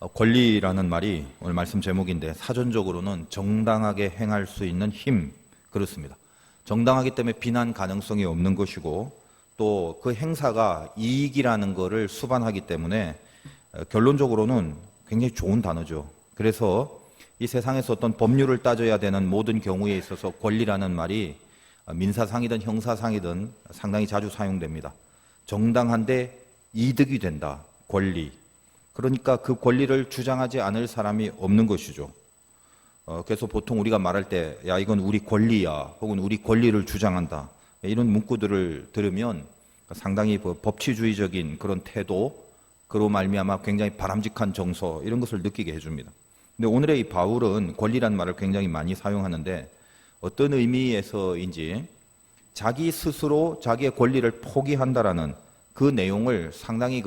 권리라는 말이 오늘 말씀 제목인데 사전적으로는 정당하게 행할 수 있는 힘, 그렇습니다. 정당하기 때문에 비난 가능성이 없는 것이고 또 그 행사가 이익이라는 것을 수반하기 때문에 결론적으로는 굉장히 좋은 단어죠. 그래서 이 세상에서 어떤 법률을 따져야 되는 모든 경우에 있어서 권리라는 말이 민사상이든 형사상이든 상당히 자주 사용됩니다. 정당한데 이득이 된다, 권리. 그러니까 그 권리를 주장하지 않을 사람이 없는 것이죠. 그래서 보통 우리가 말할 때, 야, 이건 우리 권리야, 혹은 우리 권리를 주장한다, 이런 문구들을 들으면 상당히 법치주의적인 그런 태도, 그로 말미암아 굉장히 바람직한 정서, 이런 것을 느끼게 해줍니다. 근데 오늘의 이 바울은 권리라는 말을 굉장히 많이 사용하는데 어떤 의미에서인지 자기 스스로 자기의 권리를 포기한다라는 그 내용을 상당히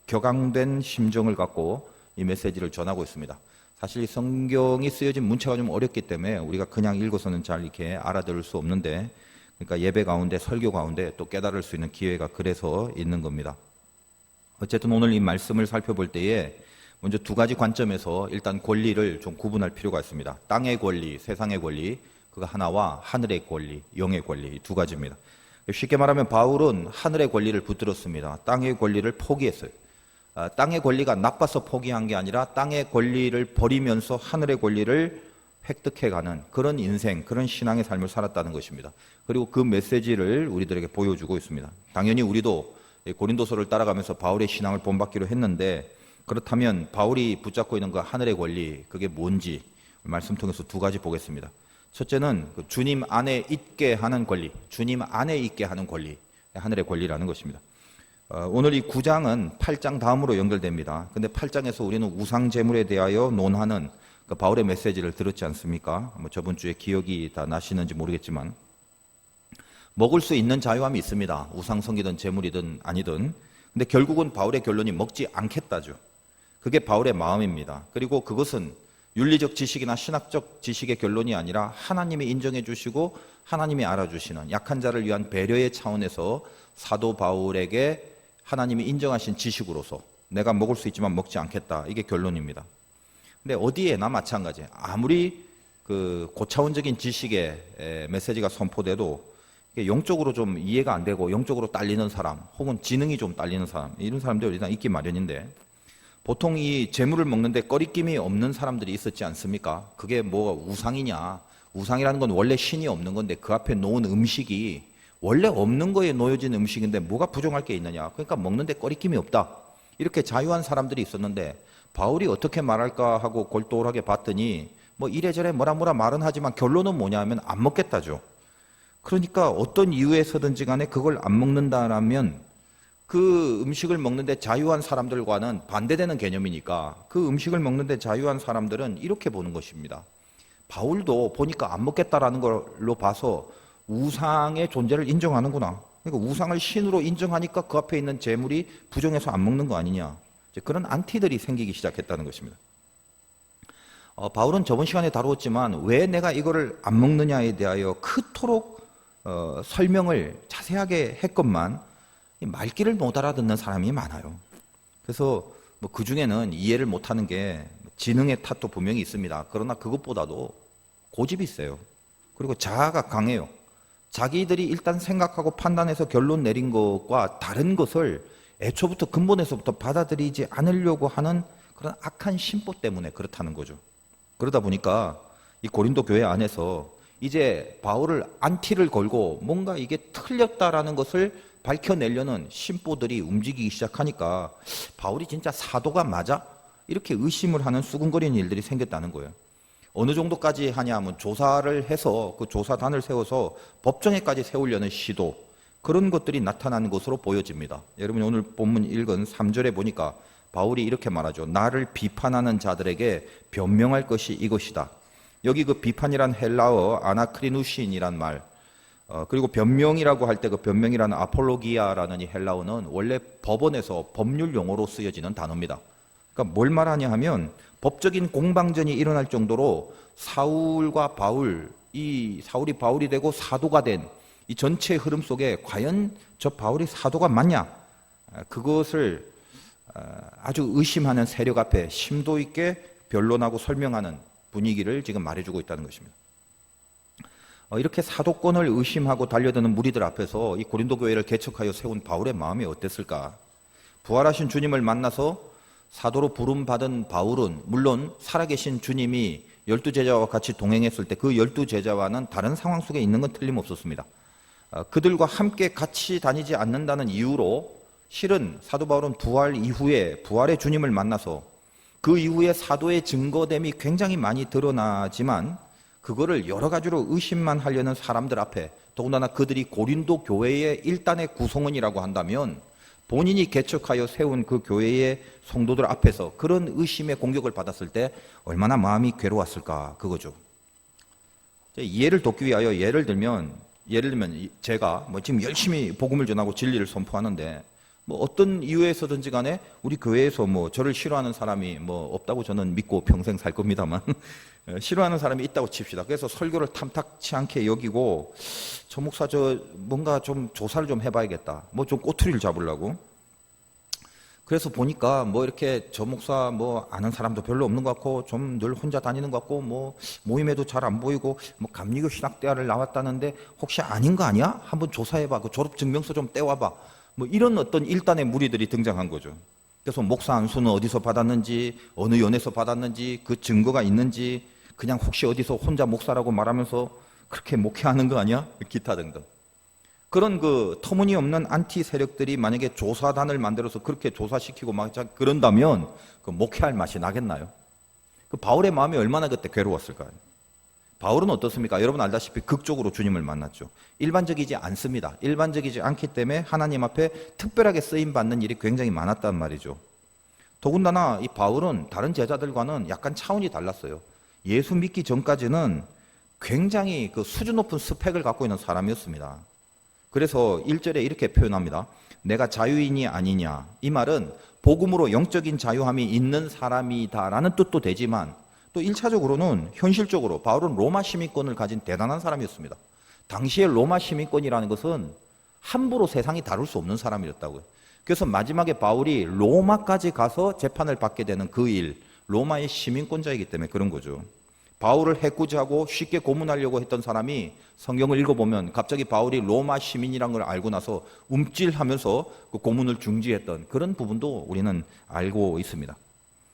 격앙된 심정을 갖고 이 메시지를 전하고 있습니다. 사실 성경이 쓰여진 문체가 좀 어렵기 때문에 우리가 그냥 읽어서는 잘 이렇게 알아들을 수 없는데, 그러니까 예배 가운데, 설교 가운데 또 깨달을 수 있는 기회가 그래서 있는 겁니다. 어쨌든 오늘 이 말씀을 살펴볼 때에 먼저 두 가지 관점에서 일단 권리를 좀 구분할 필요가 있습니다. 땅의 권리, 세상의 권리, 그거 하나와 하늘의 권리, 영의 권리, 두 가지입니다. 쉽게 말하면 바울은 하늘의 권리를 붙들었습니다. 땅의 권리를 포기했어요. 땅의 권리가 나빠서 포기한 게 아니라 땅의 권리를 버리면서 하늘의 권리를 획득해가는 그런 인생, 그런 신앙의 삶을 살았다는 것입니다. 그리고 그 메시지를 우리들에게 보여주고 있습니다. 당연히 우리도 고린도서를 따라가면서 바울의 신앙을 본받기로 했는데, 그렇다면 바울이 붙잡고 있는 그 하늘의 권리, 그게 뭔지 말씀 통해서 두 가지 보겠습니다. 첫째는 주님 안에 있게 하는 권리, 주님 안에 있게 하는 권리, 하늘의 권리라는 것입니다. 오늘 이 9장은 8장 다음으로 연결됩니다. 근데 8장에서 우리는 우상 제물에 대하여 논하는 그 바울의 메시지를 들었지 않습니까? 저번 주에 기억이 다 나시는지 모르겠지만 먹을 수 있는 자유함이 있습니다. 우상 성기든 제물이든 아니든. 근데 결국은 바울의 결론이 먹지 않겠다죠. 그게 바울의 마음입니다. 그리고 그것은 윤리적 지식이나 신학적 지식의 결론이 아니라 하나님이 인정해 주시고 하나님이 알아주시는 약한 자를 위한 배려의 차원에서 사도 바울에게 하나님이 인정하신 지식으로서 내가 먹을 수 있지만 먹지 않겠다, 이게 결론입니다. 근데 어디에나 마찬가지예요. 아무리 고차원적인 지식의 메시지가 선포돼도 영적으로 좀 이해가 안 되고 영적으로 딸리는 사람, 혹은 지능이 좀 딸리는 사람, 이런 사람들이 일단 있기 마련인데, 보통 이 재물을 먹는데 꺼리낌이 없는 사람들이 있었지 않습니까? 그게 뭐 우상이냐, 우상이라는 건 원래 신이 없는 건데 그 앞에 놓은 음식이 원래 없는 거에 놓여진 음식인데 뭐가 부정할 게 있느냐, 그러니까 먹는데 꺼리낌이 없다, 이렇게 자유한 사람들이 있었는데 바울이 어떻게 말할까 하고 골똘하게 봤더니 뭐 이래저래 뭐라 말은 하지만 결론은 뭐냐 하면 안 먹겠다죠. 그러니까 어떤 이유에서든지 간에 그걸 안 먹는다라면 그 음식을 먹는데 자유한 사람들과는 반대되는 개념이니까 그 음식을 먹는데 자유한 사람들은 이렇게 보는 것입니다. 바울도 보니까 안 먹겠다라는 걸로 봐서 우상의 존재를 인정하는구나. 그러니까 우상을 신으로 인정하니까 그 앞에 있는 재물이 부정해서 안 먹는 거 아니냐. 그런 안티들이 생기기 시작했다는 것입니다. 바울은 저번 시간에 다루었지만 왜 내가 이거를 안 먹느냐에 대하여 그토록 설명을 자세하게 했건만 말귀를 못 알아듣는 사람이 많아요. 그래서 그 중에는 이해를 못하는 게 지능의 탓도 분명히 있습니다. 그러나 그것보다도 고집이 세요. 그리고 자아가 강해요. 자기들이 일단 생각하고 판단해서 결론 내린 것과 다른 것을 애초부터 근본에서부터 받아들이지 않으려고 하는 그런 악한 심보 때문에 그렇다는 거죠. 그러다 보니까 이 고린도 교회 안에서 이제 바울을 안티를 걸고 뭔가 이게 틀렸다라는 것을 밝혀내려는 심보들이 움직이기 시작하니까 바울이 진짜 사도가 맞아? 이렇게 의심을 하는 수군거리는 일들이 생겼다는 거예요. 어느 정도까지 하냐 하면 조사를 해서 그 조사단을 세워서 법정에까지 세우려는 시도, 그런 것들이 나타나는 것으로 보여집니다. 여러분이 오늘 본문 읽은 3절에 보니까 바울이 이렇게 말하죠. 나를 비판하는 자들에게 변명할 것이 이것이다. 여기 그 비판이란 헬라어 아나크리누신이란 말, 그리고 변명이라고 할 때 그 변명이라는 아폴로기아라는 이 헬라어는 원래 법원에서 법률 용어로 쓰여지는 단어입니다. 그러니까 뭘 말하냐 하면 법적인 공방전이 일어날 정도로 사울과 바울, 이 사울이 바울이 되고 사도가 된 이 전체 흐름 속에 과연 저 바울이 사도가 맞냐, 그것을 아주 의심하는 세력 앞에 심도 있게 변론하고 설명하는 분위기를 지금 말해주고 있다는 것입니다. 이렇게 사도권을 의심하고 달려드는 무리들 앞에서 이 고린도 교회를 개척하여 세운 바울의 마음이 어땠을까? 부활하신 주님을 만나서 사도로 부름받은 바울은 물론 살아계신 주님이 12제자와 같이 동행했을 때 그 12제자와는 다른 상황 속에 있는 건 틀림없었습니다. 그들과 함께 같이 다니지 않는다는 이유로 실은 사도 바울은 부활 이후에 부활의 주님을 만나서 그 이후에 사도의 증거됨이 굉장히 많이 드러나지만 그거를 여러 가지로 의심만 하려는 사람들 앞에, 더군다나 그들이 고린도 교회의 일단의 구성원이라고 한다면 본인이 개척하여 세운 그 교회의 성도들 앞에서 그런 의심의 공격을 받았을 때 얼마나 마음이 괴로웠을까, 그거죠. 이해를 돕기 위하여 예를 들면 제가 지금 열심히 복음을 전하고 진리를 선포하는데 어떤 이유에서든지 간에 우리 교회에서 저를 싫어하는 사람이 없다고 저는 믿고 평생 살 겁니다만 싫어하는 사람이 있다고 칩시다. 그래서 설교를 탐탁치 않게 여기고 저 목사 뭔가 좀 조사를 좀 해봐야겠다. 좀 꼬투리를 잡으려고. 그래서 보니까 이렇게 저 목사 아는 사람도 별로 없는 것 같고 좀 늘 혼자 다니는 것 같고 모임에도 잘 안 보이고 감리교 신학대학을 나왔다는데 혹시 아닌 거 아니야? 한번 조사해봐. 그 졸업 증명서 좀 떼와봐. 이런 어떤 일단의 무리들이 등장한 거죠. 그래서 목사 안수는 어디서 받았는지, 어느 연에서 받았는지, 그 증거가 있는지, 그냥 혹시 어디서 혼자 목사라고 말하면서 그렇게 목회하는 거 아니야? 기타 등등. 그런 그 터무니없는 안티 세력들이 만약에 조사단을 만들어서 그렇게 조사시키고 그런다면 그 목회할 맛이 나겠나요? 그 바울의 마음이 얼마나 그때 괴로웠을까요? 바울은 어떻습니까? 여러분 알다시피 극적으로 주님을 만났죠. 일반적이지 않습니다. 일반적이지 않기 때문에 하나님 앞에 특별하게 쓰임받는 일이 굉장히 많았단 말이죠. 더군다나 이 바울은 다른 제자들과는 약간 차원이 달랐어요. 예수 믿기 전까지는 굉장히 그 수준 높은 스펙을 갖고 있는 사람이었습니다. 그래서 1절에 이렇게 표현합니다. 내가 자유인이 아니냐. 이 말은 복음으로 영적인 자유함이 있는 사람이다라는 뜻도 되지만 또 1차적으로는 현실적으로 바울은 로마 시민권을 가진 대단한 사람이었습니다. 당시에 로마 시민권이라는 것은 함부로 세상이 다룰 수 없는 사람이었다고요. 그래서 마지막에 바울이 로마까지 가서 재판을 받게 되는 그 일, 로마의 시민권자이기 때문에 그런 거죠. 바울을 해코지하고 쉽게 고문하려고 했던 사람이 성경을 읽어보면 갑자기 바울이 로마 시민이라는 걸 알고 나서 움찔하면서 그 고문을 중지했던 그런 부분도 우리는 알고 있습니다.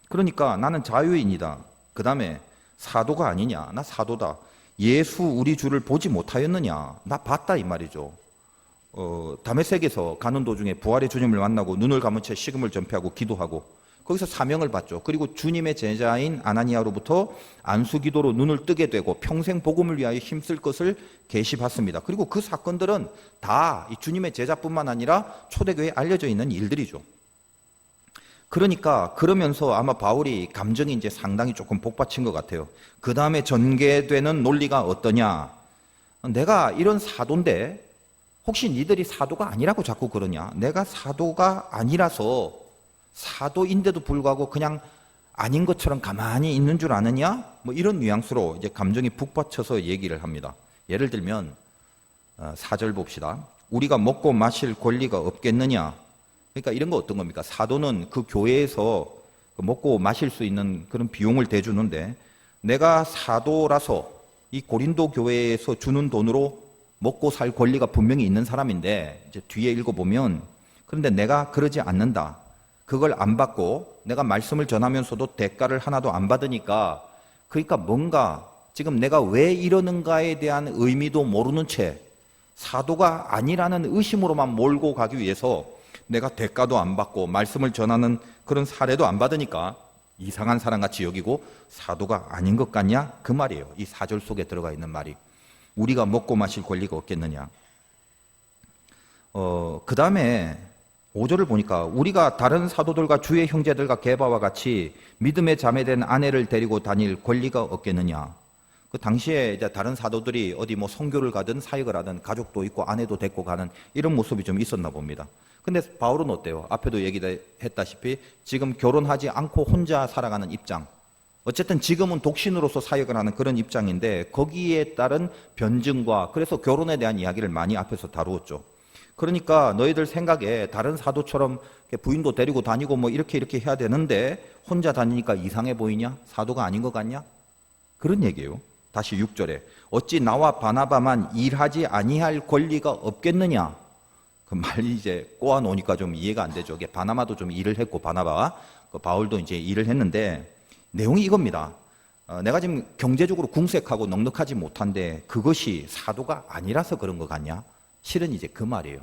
그러니까 나는 자유인이다. 그 다음에 사도가 아니냐. 나 사도다. 예수 우리 주를 보지 못하였느냐. 나 봤다 이 말이죠. 다메섹에서 가는 도중에 부활의 주님을 만나고 눈을 감은 채 식음을 전폐하고 기도하고 거기서 사명을 받죠. 그리고 주님의 제자인 아나니아로부터 안수기도로 눈을 뜨게 되고 평생 복음을 위하여 힘쓸 것을 계시받습니다. 그리고 그 사건들은 다 이 주님의 제자뿐만 아니라 초대교회에 알려져 있는 일들이죠. 그러니까 그러면서 아마 바울이 감정이 이제 상당히 조금 복받친 것 같아요. 그 다음에 전개되는 논리가 어떠냐. 내가 이런 사도인데 혹시 니들이 사도가 아니라고 자꾸 그러냐. 내가 사도가 아니라서 사도인데도 불구하고 그냥 아닌 것처럼 가만히 있는 줄 아느냐. 이런 뉘앙스로 이제 감정이 북받쳐서 얘기를 합니다. 예를 들면 4절 봅시다. 우리가 먹고 마실 권리가 없겠느냐. 그러니까 이런 거 어떤 겁니까? 사도는 그 교회에서 먹고 마실 수 있는 그런 비용을 대주는데 내가 사도라서 이 고린도 교회에서 주는 돈으로 먹고 살 권리가 분명히 있는 사람인데 이제 뒤에 읽어보면 그런데 내가 그러지 않는다. 그걸 안 받고 내가 말씀을 전하면서도 대가를 하나도 안 받으니까 그러니까 뭔가 지금 내가 왜 이러는가에 대한 의미도 모르는 채 사도가 아니라는 의심으로만 몰고 가기 위해서 내가 대가도 안 받고 말씀을 전하는 그런 사례도 안 받으니까 이상한 사람같이 여기고 사도가 아닌 것 같냐? 그 말이에요. 이 4절 속에 들어가 있는 말이. 우리가 먹고 마실 권리가 없겠느냐. 그 다음에 5절을 보니까 우리가 다른 사도들과 주의 형제들과 게바와 같이 믿음에 자매된 아내를 데리고 다닐 권리가 없겠느냐. 그 당시에 이제 다른 사도들이 어디 선교를 가든 사역을 하든 가족도 있고 아내도 데리고 가는 이런 모습이 좀 있었나 봅니다. 근데 바울은 어때요? 앞에도 얘기했다시피 지금 결혼하지 않고 혼자 살아가는 입장. 어쨌든 지금은 독신으로서 사역을 하는 그런 입장인데 거기에 따른 변증과 그래서 결혼에 대한 이야기를 많이 앞에서 다루었죠. 그러니까 너희들 생각에 다른 사도처럼 부인도 데리고 다니고 뭐 이렇게 해야 되는데 혼자 다니니까 이상해 보이냐? 사도가 아닌 것 같냐? 그런 얘기예요. 다시 6절에 어찌 나와 바나바만 일하지 아니할 권리가 없겠느냐? 그 말이 이제 꼬아 놓으니까 좀 이해가 안 되죠. 바나바도 좀 일을 했고 바나바와 바울도 이제 일을 했는데 내용이 이겁니다. 내가 지금 경제적으로 궁색하고 넉넉하지 못한데 그것이 사도가 아니라서 그런 것 같냐? 실은 이제 그 말이에요.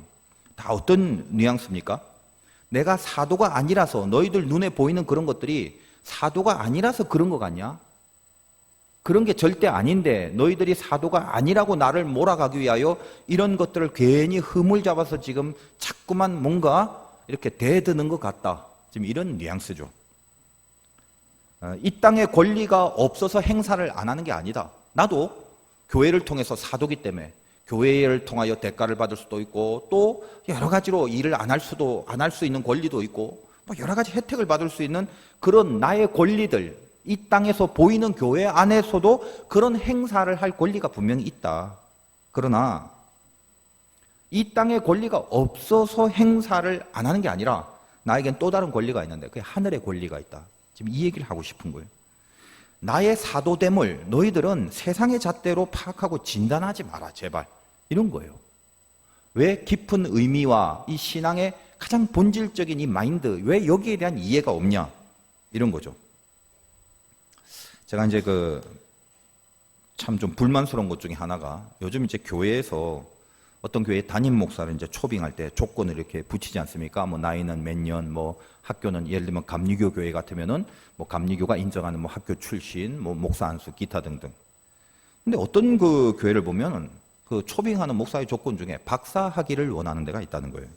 다 어떤 뉘앙스입니까? 내가 사도가 아니라서 너희들 눈에 보이는 그런 것들이 사도가 아니라서 그런 것 같냐? 그런 게 절대 아닌데 너희들이 사도가 아니라고 나를 몰아가기 위하여 이런 것들을 괜히 흠을 잡아서 지금 자꾸만 뭔가 이렇게 대드는 것 같다. 지금 이런 뉘앙스죠. 이 땅에 권리가 없어서 행사를 안 하는 게 아니다. 나도 교회를 통해서 사도기 때문에 교회를 통하여 대가를 받을 수도 있고 또 여러 가지로 일을 안 할 수 있는 권리도 있고 뭐 여러 가지 혜택을 받을 수 있는 그런 나의 권리들, 이 땅에서 보이는 교회 안에서도 그런 행사를 할 권리가 분명히 있다. 그러나 이 땅에 권리가 없어서 행사를 안 하는 게 아니라 나에겐 또 다른 권리가 있는데 그게 하늘의 권리가 있다. 지금 이 얘기를 하고 싶은 거예요. 나의 사도됨을 너희들은 세상의 잣대로 파악하고 진단하지 마라 제발. 이런 거예요. 왜 깊은 의미와 이 신앙의 가장 본질적인 이 마인드, 왜 여기에 대한 이해가 없냐? 이런 거죠. 제가 이제 참 좀 불만스러운 것 중에 하나가 요즘 이제 교회에서 어떤 교회 담임 목사를 이제 초빙할 때 조건을 이렇게 붙이지 않습니까? 뭐 나이는 몇 년, 뭐 학교는 예를 들면 감리교 교회 같으면은 뭐 감리교가 인정하는 뭐 학교 출신, 뭐 목사 안수, 기타 등등. 근데 어떤 그 교회를 보면은 그 초빙하는 목사의 조건 중에 박사학위를 원하는 데가 있다는 거예요.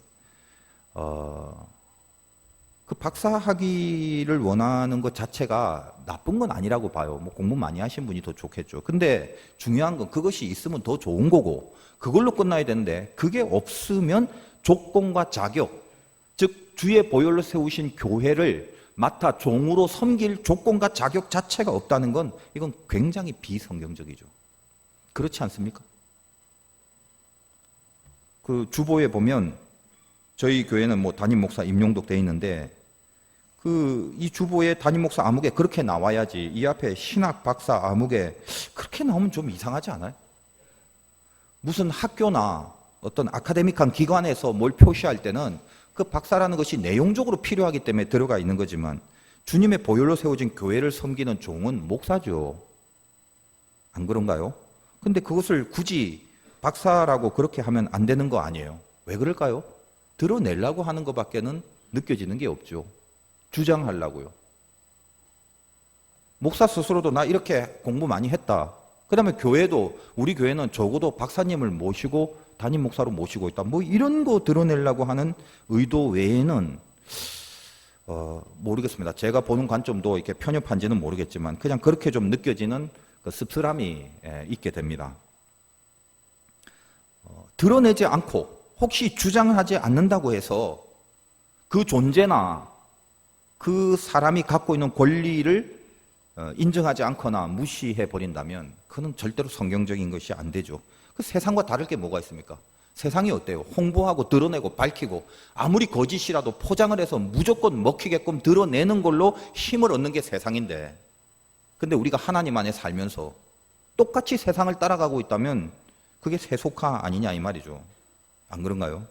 그 박사학위를 원하는 것 자체가 나쁜 건 아니라고 봐요. 뭐 공부 많이 하신 분이 더 좋겠죠. 근데 중요한 건 그것이 있으면 더 좋은 거고 그걸로 끝나야 되는데 그게 없으면 조건과 자격, 즉 주의 보혈로 세우신 교회를 맡아 종으로 섬길 조건과 자격 자체가 없다는 건 이건 굉장히 비성경적이죠. 그렇지 않습니까? 그 주보에 보면 저희 교회는 뭐 담임 목사 임용도 돼 있는데 이 주보에 담임 목사 아무개 그렇게 나와야지 이 앞에 신학 박사 아무개 그렇게 나오면 좀 이상하지 않아요? 무슨 학교나 어떤 아카데믹한 기관에서 뭘 표시할 때는 그 박사라는 것이 내용적으로 필요하기 때문에 들어가 있는 거지만 주님의 보혈로 세워진 교회를 섬기는 종은 목사죠. 안 그런가요? 근데 그것을 굳이 박사라고 그렇게 하면 안 되는 거 아니에요. 왜 그럴까요? 드러내려고 하는 것밖에는 느껴지는 게 없죠. 주장하려고요. 목사 스스로도 나 이렇게 공부 많이 했다. 그 다음에 교회도 우리 교회는 적어도 박사님을 모시고 담임 목사로 모시고 있다. 뭐 이런 거 드러내려고 하는 의도 외에는 모르겠습니다. 제가 보는 관점도 이렇게 편협한지는 모르겠지만 그냥 그렇게 좀 느껴지는 그 씁쓸함이 있게 됩니다. 드러내지 않고 혹시 주장하지 않는다고 해서 그 존재나 그 사람이 갖고 있는 권리를 인정하지 않거나 무시해 버린다면 그는 절대로 성경적인 것이 안 되죠. 그 세상과 다를 게 뭐가 있습니까? 세상이 어때요? 홍보하고 드러내고 밝히고 아무리 거짓이라도 포장을 해서 무조건 먹히게끔 드러내는 걸로 힘을 얻는 게 세상인데 근데 우리가 하나님 안에 살면서 똑같이 세상을 따라가고 있다면 그게 세속화 아니냐 이 말이죠. 안 그런가요?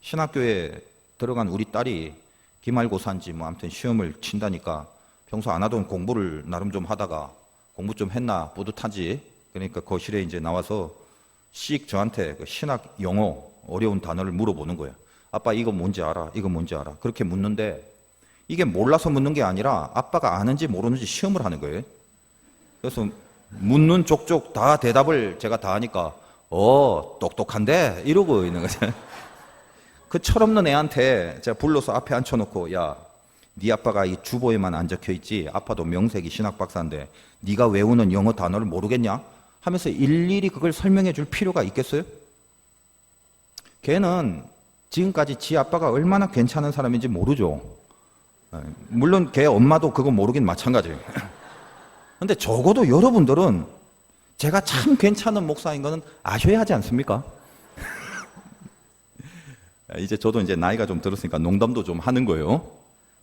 신학교에 들어간 우리 딸이 기말고사인지 뭐 아무튼 시험을 친다니까 평소 안 하던 공부를 나름 좀 하다가 공부 좀 했나 뿌듯하지. 그러니까 거실에 이제 나와서 씩 저한테 그 신학 영어 어려운 단어를 물어보는 거예요. 아빠 이거 뭔지 알아? 이거 뭔지 알아? 그렇게 묻는데 이게 몰라서 묻는 게 아니라 아빠가 아는지 모르는지 시험을 하는 거예요. 그래서 묻는 족족 다 대답을 제가 다 하니까 똑똑한데 이러고 있는 거죠. 그 철없는 애한테 제가 불러서 앞에 앉혀놓고 야, 네 아빠가 이 주보에만 안 적혀있지 아빠도 명색이 신학박사인데 네가 외우는 영어 단어를 모르겠냐? 하면서 일일이 그걸 설명해 줄 필요가 있겠어요? 걔는 지금까지 지 아빠가 얼마나 괜찮은 사람인지 모르죠. 물론 걔 엄마도 그거 모르긴 마찬가지예요. 근데 적어도 여러분들은 제가 참 괜찮은 목사인 거는 아셔야 하지 않습니까? 이제 저도 이제 나이가 좀 들었으니까 농담도 좀 하는 거예요.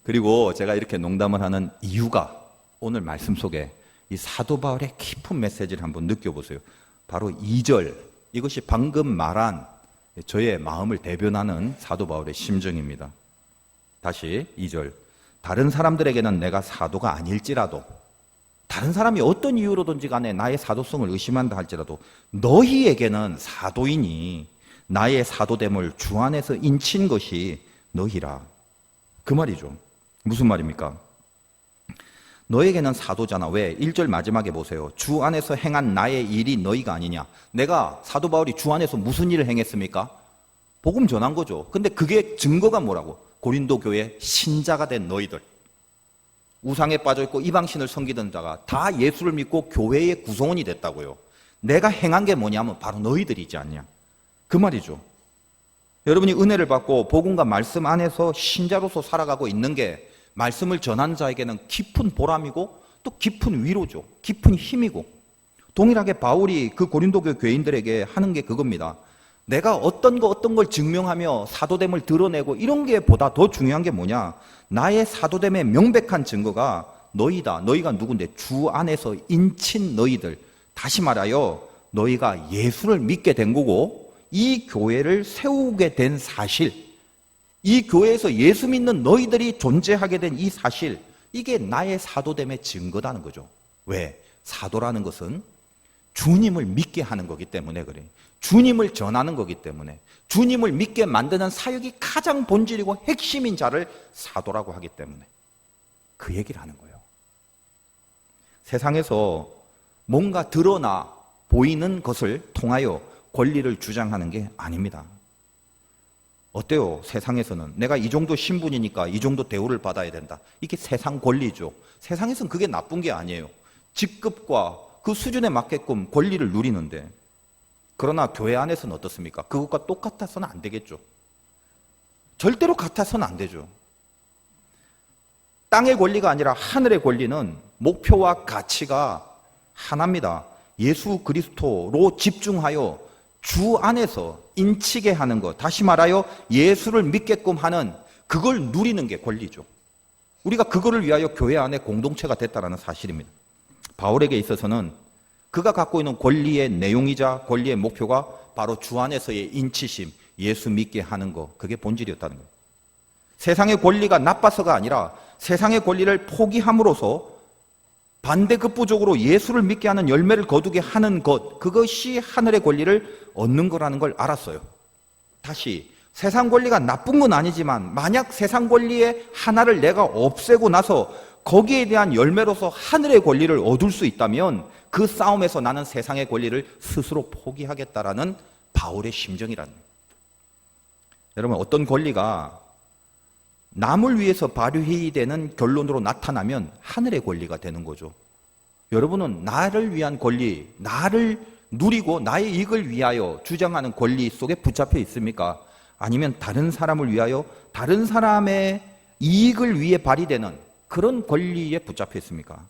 그리고 제가 이렇게 농담을 하는 이유가 오늘 말씀 속에 이 사도 바울의 깊은 메시지를 한번 느껴보세요. 바로 2절, 이것이 방금 말한 저의 마음을 대변하는 사도 바울의 심정입니다. 다시 2절, 다른 사람들에게는 내가 사도가 아닐지라도, 다른 사람이 어떤 이유로든지 간에 나의 사도성을 의심한다 할지라도 너희에게는 사도이니 나의 사도됨을 주 안에서 인친 것이 너희라. 그 말이죠. 무슨 말입니까? 너에게는 사도잖아. 왜? 1절 마지막에 보세요. 주 안에서 행한 나의 일이 너희가 아니냐. 내가 사도 바울이 주 안에서 무슨 일을 행했습니까? 복음 전한 거죠. 근데 그게 증거가 뭐라고? 고린도 교회 신자가 된 너희들, 우상에 빠져있고 이방신을 섬기던 자가 다 예수를 믿고 교회의 구성원이 됐다고요. 내가 행한 게 뭐냐면 바로 너희들이지 않냐, 그 말이죠. 여러분이 은혜를 받고 복음과 말씀 안에서 신자로서 살아가고 있는 게 말씀을 전하는 자에게는 깊은 보람이고 또 깊은 위로죠. 깊은 힘이고, 동일하게 바울이 그 고린도 교인들에게 하는 게 그겁니다. 내가 어떤 걸 증명하며 사도됨을 드러내고 이런 게 보다 더 중요한 게 뭐냐, 나의 사도됨의 명백한 증거가 너희다. 너희가 누군데? 주 안에서 인친 너희들. 다시 말하여 너희가 예수를 믿게 된 거고 이 교회를 세우게 된 사실, 이 교회에서 예수 믿는 너희들이 존재하게 된 이 사실, 이게 나의 사도됨의 증거다는 거죠. 왜? 사도라는 것은 주님을 믿게 하는 거기 때문에 그래. 주님을 전하는 거기 때문에, 주님을 믿게 만드는 사역이 가장 본질이고 핵심인 자를 사도라고 하기 때문에 그 얘기를 하는 거예요. 세상에서 뭔가 드러나 보이는 것을 통하여 권리를 주장하는 게 아닙니다. 어때요? 세상에서는 내가 이 정도 신분이니까 이 정도 대우를 받아야 된다. 이게 세상 권리죠. 세상에서는 그게 나쁜 게 아니에요. 직급과 그 수준에 맞게끔 권리를 누리는데, 그러나 교회 안에서는 어떻습니까? 그것과 똑같아서는 안 되겠죠. 절대로 같아서는 안 되죠. 땅의 권리가 아니라 하늘의 권리는 목표와 가치가 하나입니다. 예수 그리스도로 집중하여 주 안에서 인치게 하는 것, 다시 말하여 예수를 믿게끔 하는, 그걸 누리는 게 권리죠. 우리가 그거를 위하여 교회 안에 공동체가 됐다는 사실입니다. 바울에게 있어서는 그가 갖고 있는 권리의 내용이자 권리의 목표가 바로 주 안에서의 인치심, 예수 믿게 하는 것, 그게 본질이었다는 거예요. 세상의 권리가 나빠서가 아니라 세상의 권리를 포기함으로써 반대급부적으로 예수를 믿게 하는 열매를 거두게 하는 것, 그것이 하늘의 권리를 얻는 거라는 걸 알았어요. 다시, 세상 권리가 나쁜 건 아니지만 만약 세상 권리의 하나를 내가 없애고 나서 거기에 대한 열매로서 하늘의 권리를 얻을 수 있다면 그 싸움에서 나는 세상의 권리를 스스로 포기하겠다라는 바울의 심정이라는 거예요. 여러분, 어떤 권리가 남을 위해서 발휘해야 되는 결론으로 나타나면 하늘의 권리가 되는 거죠. 여러분은 나를 위한 권리, 나를 누리고 나의 이익을 위하여 주장하는 권리 속에 붙잡혀 있습니까? 아니면 다른 사람을 위하여 다른 사람의 이익을 위해 발휘되는 그런 권리에 붙잡혀 있습니까?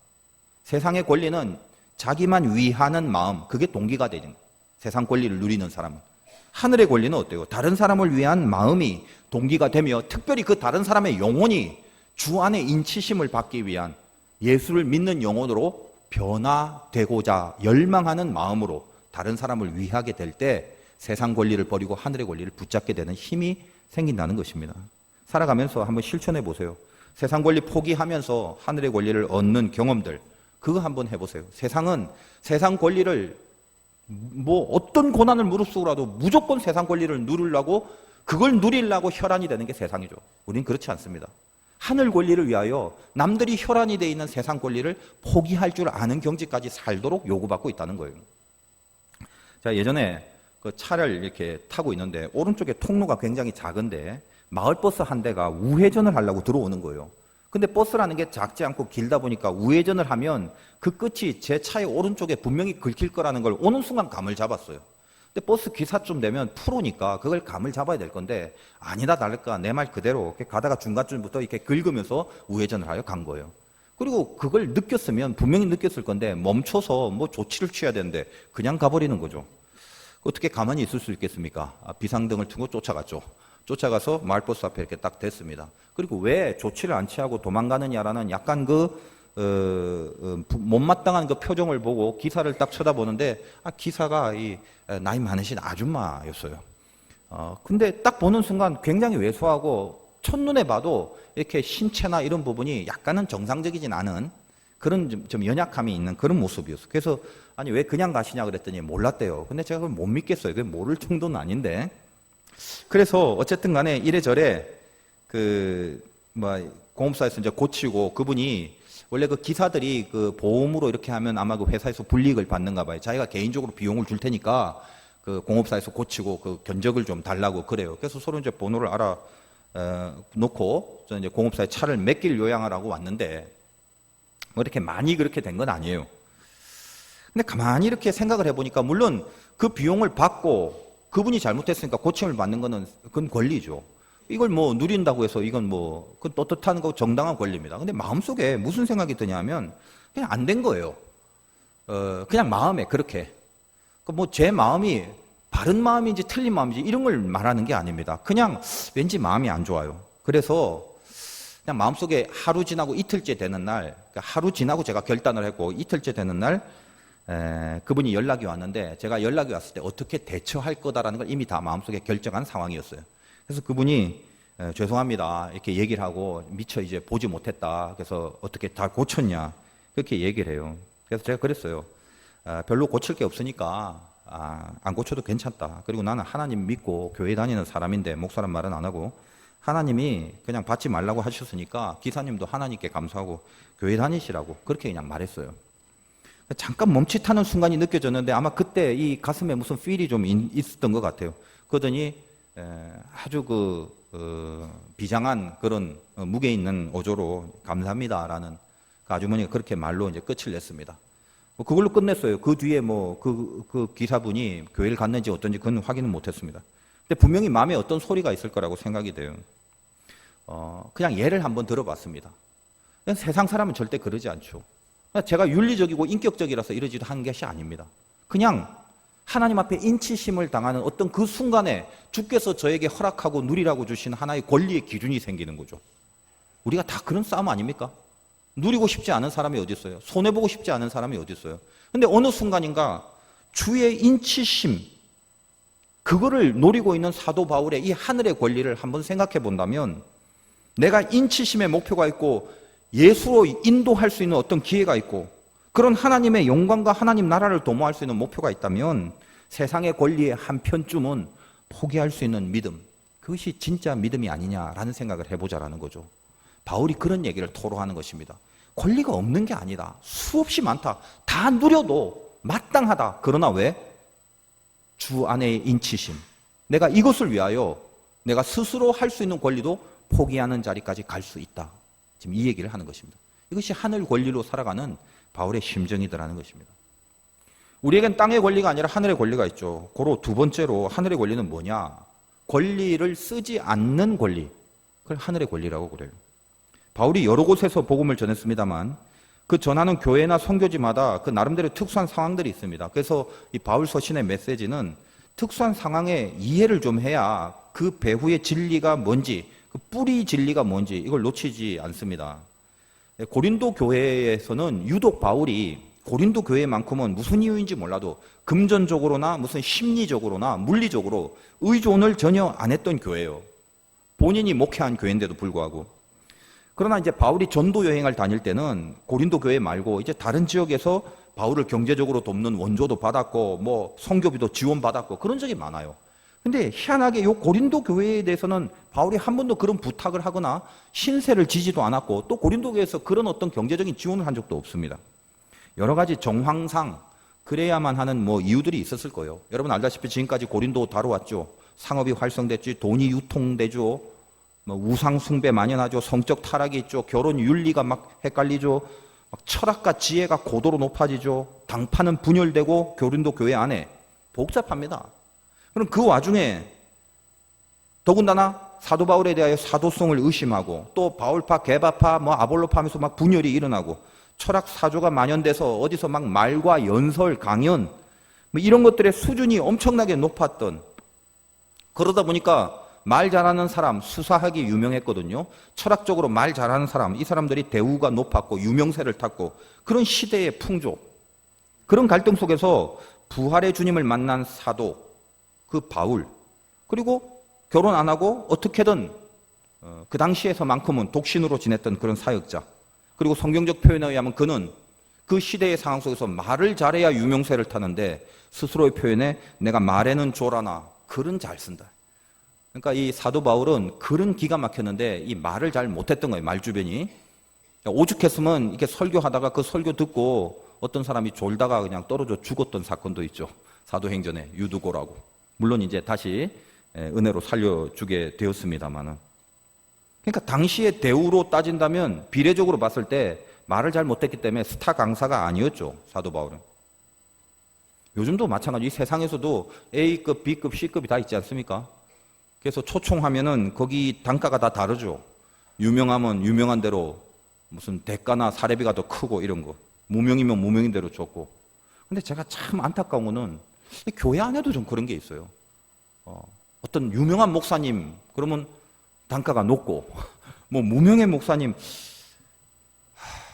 세상의 권리는 자기만 위하는 마음, 그게 동기가 되는 거예요. 세상 권리를 누리는 사람은. 하늘의 권리는 어때요? 다른 사람을 위한 마음이 동기가 되며 특별히 그 다른 사람의 영혼이 주 안에 인치심을 받기 위한 예수를 믿는 영혼으로 변화되고자 열망하는 마음으로 다른 사람을 위하게 될 때 세상 권리를 버리고 하늘의 권리를 붙잡게 되는 힘이 생긴다는 것입니다. 살아가면서 한번 실천해 보세요. 세상 권리 포기하면서 하늘의 권리를 얻는 경험들, 그거 한번 해보세요. 세상은 세상 권리를 어떤 고난을 무릅쓰고라도 무조건 세상 권리를 누리려고, 그걸 누리려고 혈안이 되는 게 세상이죠. 우리는 그렇지 않습니다. 하늘 권리를 위하여 남들이 혈안이 되어 있는 세상 권리를 포기할 줄 아는 경지까지 살도록 요구받고 있다는 거예요. 자, 예전에 그 차를 이렇게 타고 있는데 오른쪽에 통로가 굉장히 작은데 마을버스 한 대가 우회전을 하려고 들어오는 거예요. 근데 버스라는 게 작지 않고 길다 보니까 우회전을 하면 그 끝이 제 차의 오른쪽에 분명히 긁힐 거라는 걸 오는 순간 감을 잡았어요. 근데 버스 기사쯤 되면 프로니까 그걸 감을 잡아야 될 건데 아니다 다를까 내 말 그대로 이렇게 가다가 중간쯤부터 이렇게 긁으면서 우회전을 하여 간 거예요. 그리고 그걸 느꼈으면 분명히 느꼈을 건데 멈춰서 조치를 취해야 되는데 그냥 가버리는 거죠. 어떻게 가만히 있을 수 있겠습니까? 비상등을 틀고 쫓아갔죠. 쫓아가서 마을버스 앞에 이렇게 딱 댔습니다. 그리고 왜 조치를 안 취하고 도망가느냐라는 약간 못마땅한 그 표정을 보고 기사를 딱 쳐다보는데, 기사가 나이 많으신 아줌마였어요. 근데 딱 보는 순간 굉장히 왜소하고 첫눈에 봐도 이렇게 신체나 이런 부분이 약간은 정상적이진 않은 그런 좀 연약함이 있는 그런 모습이었어요. 그래서 아니 왜 그냥 가시냐 그랬더니 몰랐대요. 근데 제가 그걸 못 믿겠어요. 그게 모를 정도는 아닌데. 그래서 어쨌든 간에 이래저래 공업사에서 이제 고치고, 그분이 원래 그 기사들이 그 보험으로 이렇게 하면 아마 그 회사에서 불이익을 받는가 봐요. 자기가 개인적으로 비용을 줄 테니까 그 공업사에서 고치고 그 견적을 좀 달라고 그래요. 그래서 서로 이제 번호를 놓고 저는 이제 공업사에 차를 맡길 요양하라고 왔는데, 뭐 이렇게 많이 그렇게 된 건 아니에요. 근데 가만히 이렇게 생각을 해보니까, 물론 그 비용을 받고 그분이 잘못했으니까 고침을 받는 거는 그건 권리죠. 이걸 뭐 누린다고 해서 이건 뭐 그 떳떳한 거 정당한 권리입니다. 근데 마음속에 무슨 생각이 드냐면 그냥 안 된 거예요. 그냥 마음에 그렇게. 뭐 제 마음이 바른 마음인지 틀린 마음인지 이런 걸 말하는 게 아닙니다. 그냥 왠지 마음이 안 좋아요. 그래서 그냥 마음속에 하루 지나고 이틀째 되는 날, 그러니까 하루 지나고 제가 결단을 했고 이틀째 되는 날 그분이 연락이 왔는데, 제가 연락이 왔을 때 어떻게 대처할 거다라는 걸 이미 다 마음속에 결정한 상황이었어요. 그래서 그분이 죄송합니다 이렇게 얘기를 하고, 미처 이제 보지 못했다, 그래서 어떻게 다 고쳤냐 그렇게 얘기를 해요. 그래서 제가 그랬어요. 별로 고칠 게 없으니까 안 고쳐도 괜찮다. 그리고 나는 하나님 믿고 교회 다니는 사람인데, 목사란 말은 안 하고 하나님이 그냥 받지 말라고 하셨으니까 기사님도 하나님께 감사하고 교회 다니시라고 그렇게 그냥 말했어요. 잠깐 멈칫하는 순간이 느껴졌는데, 아마 그때 이 가슴에 무슨 필이 좀 있었던 것 같아요. 그러더니 아주 비장한 그런 무게 있는 어조로 감사합니다라는 그 아주머니가 그렇게 말로 이제 끝을 냈습니다. 그걸로 끝냈어요. 그 뒤에 그 기사분이 교회를 갔는지 어떤지 그건 확인은 못했습니다. 근데 분명히 마음에 어떤 소리가 있을 거라고 생각이 돼요. 그냥 예를 한번 들어봤습니다. 그냥 세상 사람은 절대 그러지 않죠. 제가 윤리적이고 인격적이라서 이러지도 한 것이 아닙니다. 그냥 하나님 앞에 인치심을 당하는 어떤 그 순간에 주께서 저에게 허락하고 누리라고 주신 하나의 권리의 기준이 생기는 거죠. 우리가 다 그런 싸움 아닙니까? 누리고 싶지 않은 사람이 어디 있어요? 손해보고 싶지 않은 사람이 어디 있어요? 근데 어느 순간인가 주의 인치심, 그거를 노리고 있는 사도 바울의 이 하늘의 권리를 한번 생각해 본다면, 내가 인치심의 목표가 있고 예수로 인도할 수 있는 어떤 기회가 있고 그런 하나님의 영광과 하나님 나라를 도모할 수 있는 목표가 있다면, 세상의 권리의 한 편쯤은 포기할 수 있는 믿음, 그것이 진짜 믿음이 아니냐라는 생각을 해보자라는 거죠. 바울이 그런 얘기를 토로하는 것입니다. 권리가 없는 게 아니다. 수없이 많다. 다 누려도 마땅하다. 그러나 왜? 주 안의 인치심. 내가 이것을 위하여 내가 스스로 할 수 있는 권리도 포기하는 자리까지 갈 수 있다. 지금 이 얘기를 하는 것입니다. 이것이 하늘 권리로 살아가는 바울의 심정이더라는 것입니다. 우리에겐 땅의 권리가 아니라 하늘의 권리가 있죠. 고로 두 번째로 하늘의 권리는 뭐냐? 권리를 쓰지 않는 권리. 그걸 하늘의 권리라고 그래요. 바울이 여러 곳에서 복음을 전했습니다만 그 전하는 교회나 선교지마다 그 나름대로 특수한 상황들이 있습니다. 그래서 이 바울 서신의 메시지는 특수한 상황에 이해를 좀 해야 그 배후의 진리가 뭔지, 그 뿌리 진리가 뭔지 이걸 놓치지 않습니다. 고린도 교회에서는 유독 바울이 고린도 교회만큼은 무슨 이유인지 몰라도 금전적으로나 무슨 심리적으로나 물리적으로 의존을 전혀 안 했던 교회예요. 본인이 목회한 교회인데도 불구하고. 그러나 이제 바울이 전도 여행을 다닐 때는 고린도 교회 말고 이제 다른 지역에서 바울을 경제적으로 돕는 원조도 받았고 뭐 선교비도 지원받았고 그런 적이 많아요. 근데 희한하게 이 고린도 교회에 대해서는 바울이 한 번도 그런 부탁을 하거나 신세를 지지도 않았고, 또 고린도 교회에서 그런 어떤 경제적인 지원을 한 적도 없습니다. 여러 가지 정황상 그래야만 하는 뭐 이유들이 있었을 거예요. 여러분 알다시피 지금까지 고린도 다뤄왔죠. 상업이 활성됐지, 돈이 유통되죠, 뭐 우상 숭배 만연하죠, 성적 타락이 있죠, 결혼 윤리가 막 헷갈리죠, 막 철학과 지혜가 고도로 높아지죠, 당파는 분열되고 고린도 교회 안에 복잡합니다. 그럼 그 와중에 더군다나 사도 바울에 대하여 사도성을 의심하고 또 바울파, 게바파, 뭐 아볼로파 하면서 막 분열이 일어나고 철학 사조가 만연돼서 어디서 막 말과 연설, 강연 뭐 이런 것들의 수준이 엄청나게 높았던, 그러다 보니까 말 잘하는 사람, 수사하기 유명했거든요. 철학적으로 말 잘하는 사람, 이 사람들이 대우가 높았고 유명세를 탔고 그런 시대의 풍조, 그런 갈등 속에서 부활의 주님을 만난 사도, 그 바울, 그리고 결혼 안 하고 어떻게든 그 당시에서만큼은 독신으로 지냈던 그런 사역자, 그리고 성경적 표현에 의하면 그는 그 시대의 상황 속에서 말을 잘해야 유명세를 타는데 스스로의 표현에 내가 말에는 졸아나 글은 잘 쓴다. 그러니까 이 사도 바울은 글은 기가 막혔는데 이 말을 잘 못했던 거예요. 말 주변이. 오죽했으면 이렇게 설교하다가 그 설교 듣고 어떤 사람이 졸다가 그냥 떨어져 죽었던 사건도 있죠. 사도행전에 유두고라고. 물론 이제 다시 은혜로 살려주게 되었습니다만은. 그러니까 당시의 대우로 따진다면 비례적으로 봤을 때 말을 잘 못했기 때문에 스타 강사가 아니었죠. 사도 바울은. 요즘도 마찬가지. 이 세상에서도 A급, B급, C급이 다 있지 않습니까? 그래서 초청하면은 거기 단가가 다 다르죠. 유명하면 유명한 대로 무슨 대가나 사례비가 더 크고 이런 거. 무명이면 무명인 대로 줬고. 근데 제가 참 안타까운 거는 교회 안에도 좀 그런 게 있어요. 어떤 유명한 목사님 그러면 단가가 높고 뭐 무명의 목사님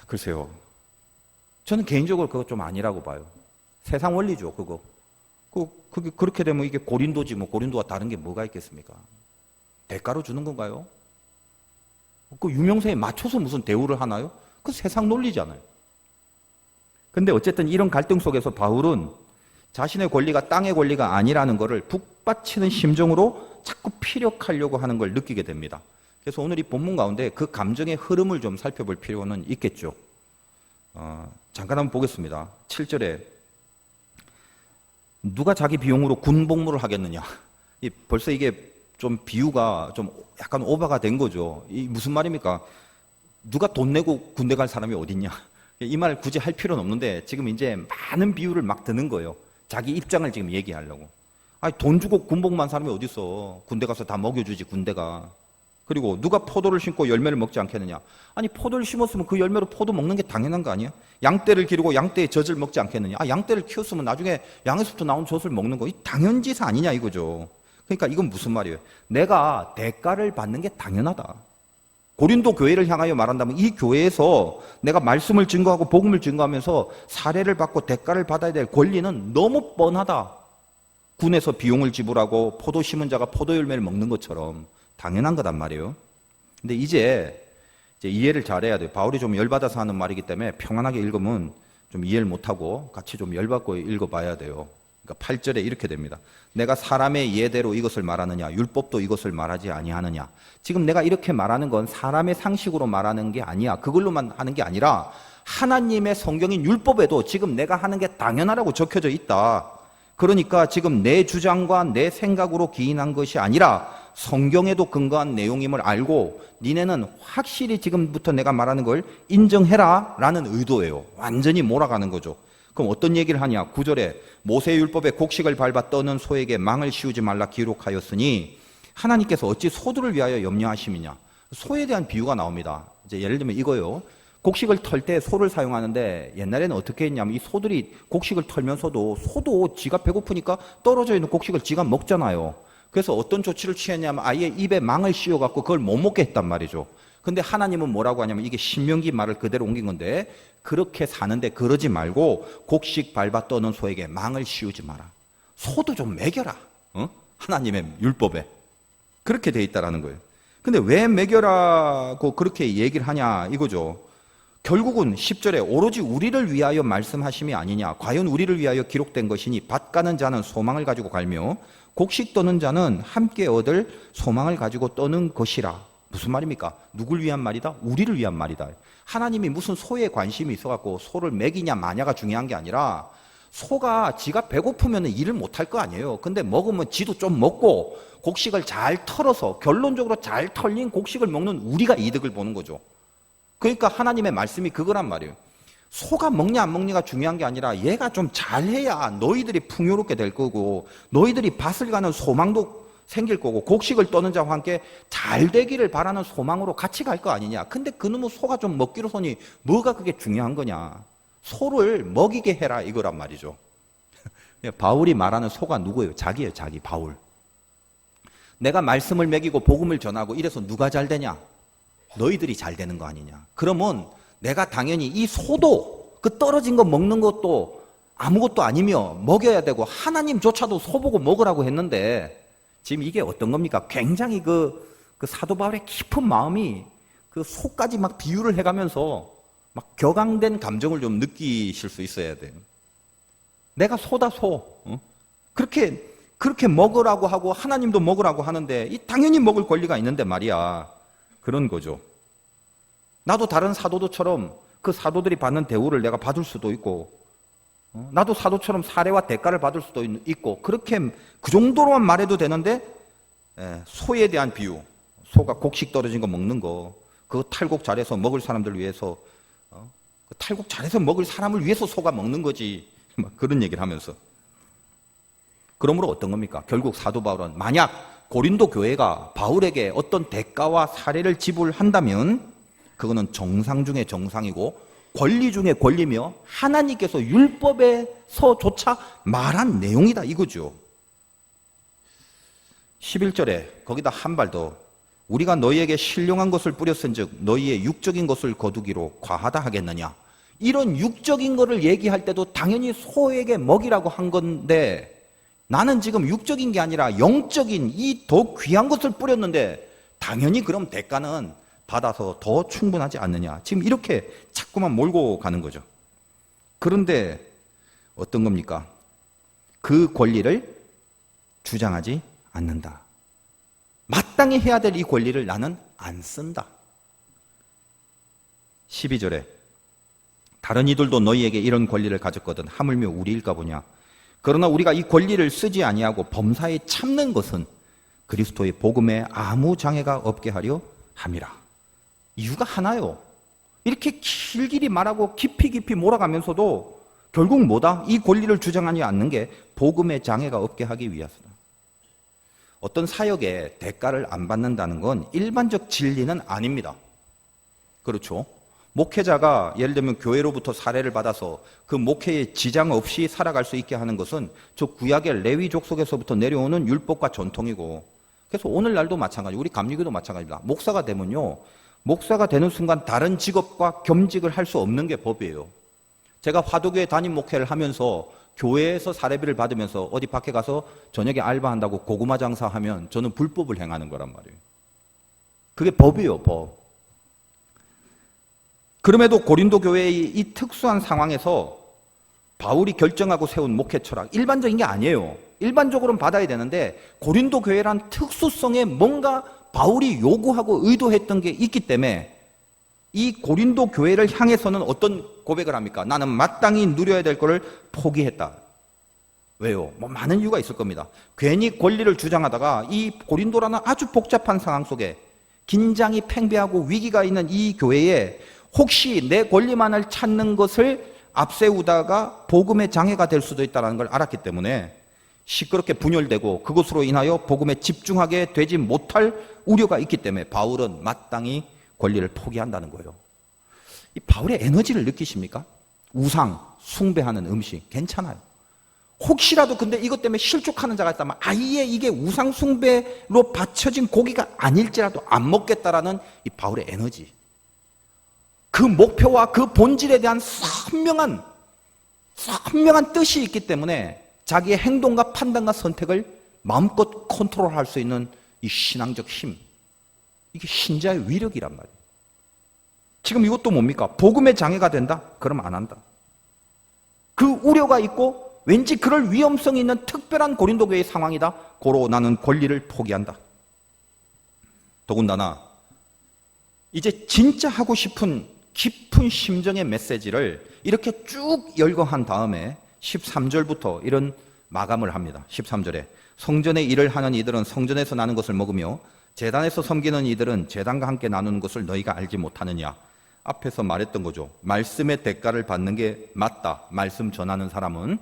글쎄요. 저는 개인적으로 그거 좀 아니라고 봐요. 세상 원리죠, 그거. 그게 그렇게 되면 이게 고린도지 뭐 고린도와 다른 게 뭐가 있겠습니까? 대가로 주는 건가요? 그 유명세에 맞춰서 무슨 대우를 하나요? 그 세상 논리잖아요. 근데 어쨌든 이런 갈등 속에서 바울은 자신의 권리가 땅의 권리가 아니라는 것을 북받치는 심정으로 자꾸 피력하려고 하는 걸 느끼게 됩니다. 그래서 오늘 이 본문 가운데 그 감정의 흐름을 좀 살펴볼 필요는 있겠죠. 잠깐 한번 보겠습니다. 7절에 누가 자기 비용으로 군복무를 하겠느냐. 벌써 이게 좀 비유가 좀 약간 오바가 된 거죠. 이 무슨 말입니까? 누가 돈 내고 군대 갈 사람이 어딨냐. 이 말 굳이 할 필요는 없는데 지금 이제 많은 비유를 막 드는 거예요. 자기 입장을 지금 얘기하려고. 아니 돈 주고 군복무한 사람이 어디 있어. 군대 가서 다 먹여주지 군대가. 그리고 누가 포도를 심고 열매를 먹지 않겠느냐. 아니 포도를 심었으면 그 열매로 포도 먹는 게 당연한 거 아니야? 양떼를 기르고 양떼의 젖을 먹지 않겠느냐. 양떼를 키웠으면 나중에 양에서부터 나온 젖을 먹는 거 이 당연지사 아니냐 이거죠. 그러니까 이건 무슨 말이에요? 내가 대가를 받는 게 당연하다. 고린도 교회를 향하여 말한다면 이 교회에서 내가 말씀을 증거하고 복음을 증거하면서 사례를 받고 대가를 받아야 될 권리는 너무 뻔하다. 군에서 비용을 지불하고 포도 심은 자가 포도 열매를 먹는 것처럼 당연한 거단 말이에요. 근데 이제 이해를 잘해야 돼요. 바울이 좀 열받아서 하는 말이기 때문에 평안하게 읽으면 좀 이해를 못하고 같이 좀 열받고 읽어봐야 돼요. 그러니까 8절에 이렇게 됩니다. 내가 사람의 예대로 이것을 말하느냐 율법도 이것을 말하지 아니하느냐. 지금 내가 이렇게 말하는 건 사람의 상식으로 말하는 게 아니야. 그걸로만 하는 게 아니라 하나님의 성경인 율법에도 지금 내가 하는 게 당연하라고 적혀져 있다. 그러니까 지금 내 주장과 내 생각으로 기인한 것이 아니라 성경에도 근거한 내용임을 알고 니네는 확실히 지금부터 내가 말하는 걸 인정해라 라는 의도예요. 완전히 몰아가는 거죠. 그럼 어떤 얘기를 하냐? 9절에 모세의 율법에 곡식을 밟아 떠는 소에게 망을 씌우지 말라 기록하였으니 하나님께서 어찌 소들을 위하여 염려하심이냐. 소에 대한 비유가 나옵니다. 이제 예를 들면 이거요. 곡식을 털 때 소를 사용하는데 옛날에는 어떻게 했냐면 이 소들이 곡식을 털면서도 소도 지가 배고프니까 떨어져 있는 곡식을 지가 먹잖아요. 그래서 어떤 조치를 취했냐면 아예 입에 망을 씌워갖고 그걸 못 먹게 했단 말이죠. 근데 하나님은 뭐라고 하냐면 이게 신명기 말을 그대로 옮긴 건데 그렇게 사는데 그러지 말고 곡식 밟아 떠는 소에게 망을 씌우지 마라. 소도 좀 먹여라. 하나님의 율법에. 그렇게 돼 있다라는 거예요. 근데 왜 먹여라고 그렇게 얘기를 하냐 이거죠. 결국은 10절에 오로지 우리를 위하여 말씀하심이 아니냐. 과연 우리를 위하여 기록된 것이니 밭 가는 자는 소망을 가지고 갈며 곡식 떠는 자는 함께 얻을 소망을 가지고 떠는 것이라. 무슨 말입니까? 누굴 위한 말이다? 우리를 위한 말이다. 하나님이 무슨 소에 관심이 있어갖고 소를 먹이냐 마냐가 중요한 게 아니라 소가 지가 배고프면 일을 못할 거 아니에요. 근데 먹으면 지도 좀 먹고 곡식을 잘 털어서 결론적으로 잘 털린 곡식을 먹는 우리가 이득을 보는 거죠. 그러니까 하나님의 말씀이 그거란 말이에요. 소가 먹냐 안 먹냐가 중요한 게 아니라 얘가 좀 잘해야 너희들이 풍요롭게 될 거고 너희들이 밭을 가는 소망도 생길 거고 곡식을 떠는 자와 함께 잘 되기를 바라는 소망으로 같이 갈 거 아니냐. 근데 그놈의 소가 좀 먹기로 서니 뭐가 그게 중요한 거냐. 소를 먹이게 해라 이거란 말이죠. 바울이 말하는 소가 누구예요? 자기예요. 자기 바울. 내가 말씀을 먹이고 복음을 전하고 이래서 누가 잘 되냐? 너희들이 잘 되는 거 아니냐? 그러면 내가 당연히 이 소도 그 떨어진 거 먹는 것도 아무것도 아니며 먹여야 되고 하나님조차도 소 보고 먹으라고 했는데 지금 이게 어떤 겁니까? 굉장히 그 사도 바울의 깊은 마음이 그 소까지 막 비유를 해가면서 막 격앙된 감정을 좀 느끼실 수 있어야 돼요. 내가 소다 소. 그렇게 먹으라고 하고 하나님도 먹으라고 하는데 이 당연히 먹을 권리가 있는데 말이야. 그런 거죠. 나도 다른 사도들처럼 그 사도들이 받는 대우를 내가 받을 수도 있고 나도 사도처럼 사례와 대가를 받을 수도 있고 그렇게 그 정도로만 말해도 되는데 소에 대한 비유, 소가 곡식 떨어진 거 먹는 거 그 탈곡 잘해서 먹을 사람들 위해서 그 탈곡 잘해서 먹을 사람을 위해서 소가 먹는 거지 그런 얘기를 하면서 그러므로 어떤 겁니까? 결국 사도 바울은 만약 고린도 교회가 바울에게 어떤 대가와 사례를 지불한다면 그거는 정상 중에 정상이고 권리 중에 권리며 하나님께서 율법에서조차 말한 내용이다 이거죠. 11절에 거기다 한 발 더 우리가 너희에게 신령한 것을 뿌렸은즉 너희의 육적인 것을 거두기로 과하다 하겠느냐. 이런 육적인 것을 얘기할 때도 당연히 소에게 먹이라고 한 건데 나는 지금 육적인 게 아니라 영적인 이 더 귀한 것을 뿌렸는데 당연히 그럼 대가는 받아서 더 충분하지 않느냐. 지금 이렇게 자꾸만 몰고 가는 거죠. 그런데 어떤 겁니까? 그 권리를 주장하지 않는다. 마땅히 해야 될 이 권리를 나는 안 쓴다. 12절에 다른 이들도 너희에게 이런 권리를 가졌거든 하물며 우리일까 보냐. 그러나 우리가 이 권리를 쓰지 아니하고 범사에 참는 것은 그리스도의 복음에 아무 장애가 없게 하려 함이라. 이유가 하나요. 이렇게 길길이 말하고 깊이 몰아가면서도 결국 뭐다? 이 권리를 주장하지 않는 게 복음의 장애가 없게 하기 위해서다. 어떤 사역에 대가를 안 받는다는 건 일반적 진리는 아닙니다. 그렇죠? 목회자가 예를 들면 교회로부터 사례를 받아서 그 목회에 지장 없이 살아갈 수 있게 하는 것은 저 구약의 레위 족속에서부터 내려오는 율법과 전통이고 그래서 오늘날도 마찬가지 우리 감리교도 마찬가지입니다. 목사가 되면요. 목사가 되는 순간 다른 직업과 겸직을 할 수 없는 게 법이에요. 제가 화도교회 담임 목회를 하면서 교회에서 사례비를 받으면서 어디 밖에 가서 저녁에 알바한다고 고구마 장사하면 저는 불법을 행하는 거란 말이에요. 그게 법이에요, 법. 그럼에도 고린도 교회의 이 특수한 상황에서 바울이 결정하고 세운 목회 철학, 일반적인 게 아니에요. 일반적으로는 받아야 되는데 고린도 교회란 특수성에 뭔가 바울이 요구하고 의도했던 게 있기 때문에 이 고린도 교회를 향해서는 어떤 고백을 합니까? 나는 마땅히 누려야 될 것을 포기했다. 왜요? 뭐 많은 이유가 있을 겁니다. 괜히 권리를 주장하다가 이 고린도라는 아주 복잡한 상황 속에 긴장이 팽배하고 위기가 있는 이 교회에 혹시 내 권리만을 찾는 것을 앞세우다가 복음의 장애가 될 수도 있다는 걸 알았기 때문에 시끄럽게 분열되고 그것으로 인하여 복음에 집중하게 되지 못할 우려가 있기 때문에 바울은 마땅히 권리를 포기한다는 거예요. 이 바울의 에너지를 느끼십니까? 우상, 숭배하는 음식 괜찮아요. 혹시라도 근데 이것 때문에 실족하는 자가 있다면 아예 이게 우상 숭배로 바쳐진 고기가 아닐지라도 안 먹겠다라는 이 바울의 에너지. 그 목표와 그 본질에 대한 선명한 뜻이 있기 때문에 자기의 행동과 판단과 선택을 마음껏 컨트롤할 수 있는 이 신앙적 힘. 이게 신자의 위력이란 말이에요. 지금 이것도 뭡니까? 복음의 장애가 된다? 그러면 안 한다. 그 우려가 있고 왠지 그럴 위험성이 있는 특별한 고린도 교회의 상황이다. 고로 나는 권리를 포기한다. 더군다나 이제 진짜 하고 싶은 깊은 심정의 메시지를 이렇게 쭉 열거한 다음에 13절부터 이런 마감을 합니다. 13절에 성전의 일을 하는 이들은 성전에서 나는 것을 먹으며 제단에서 섬기는 이들은 제단과 함께 나누는 것을 너희가 알지 못하느냐. 앞에서 말했던 거죠. 말씀의 대가를 받는 게 맞다. 말씀 전하는 사람은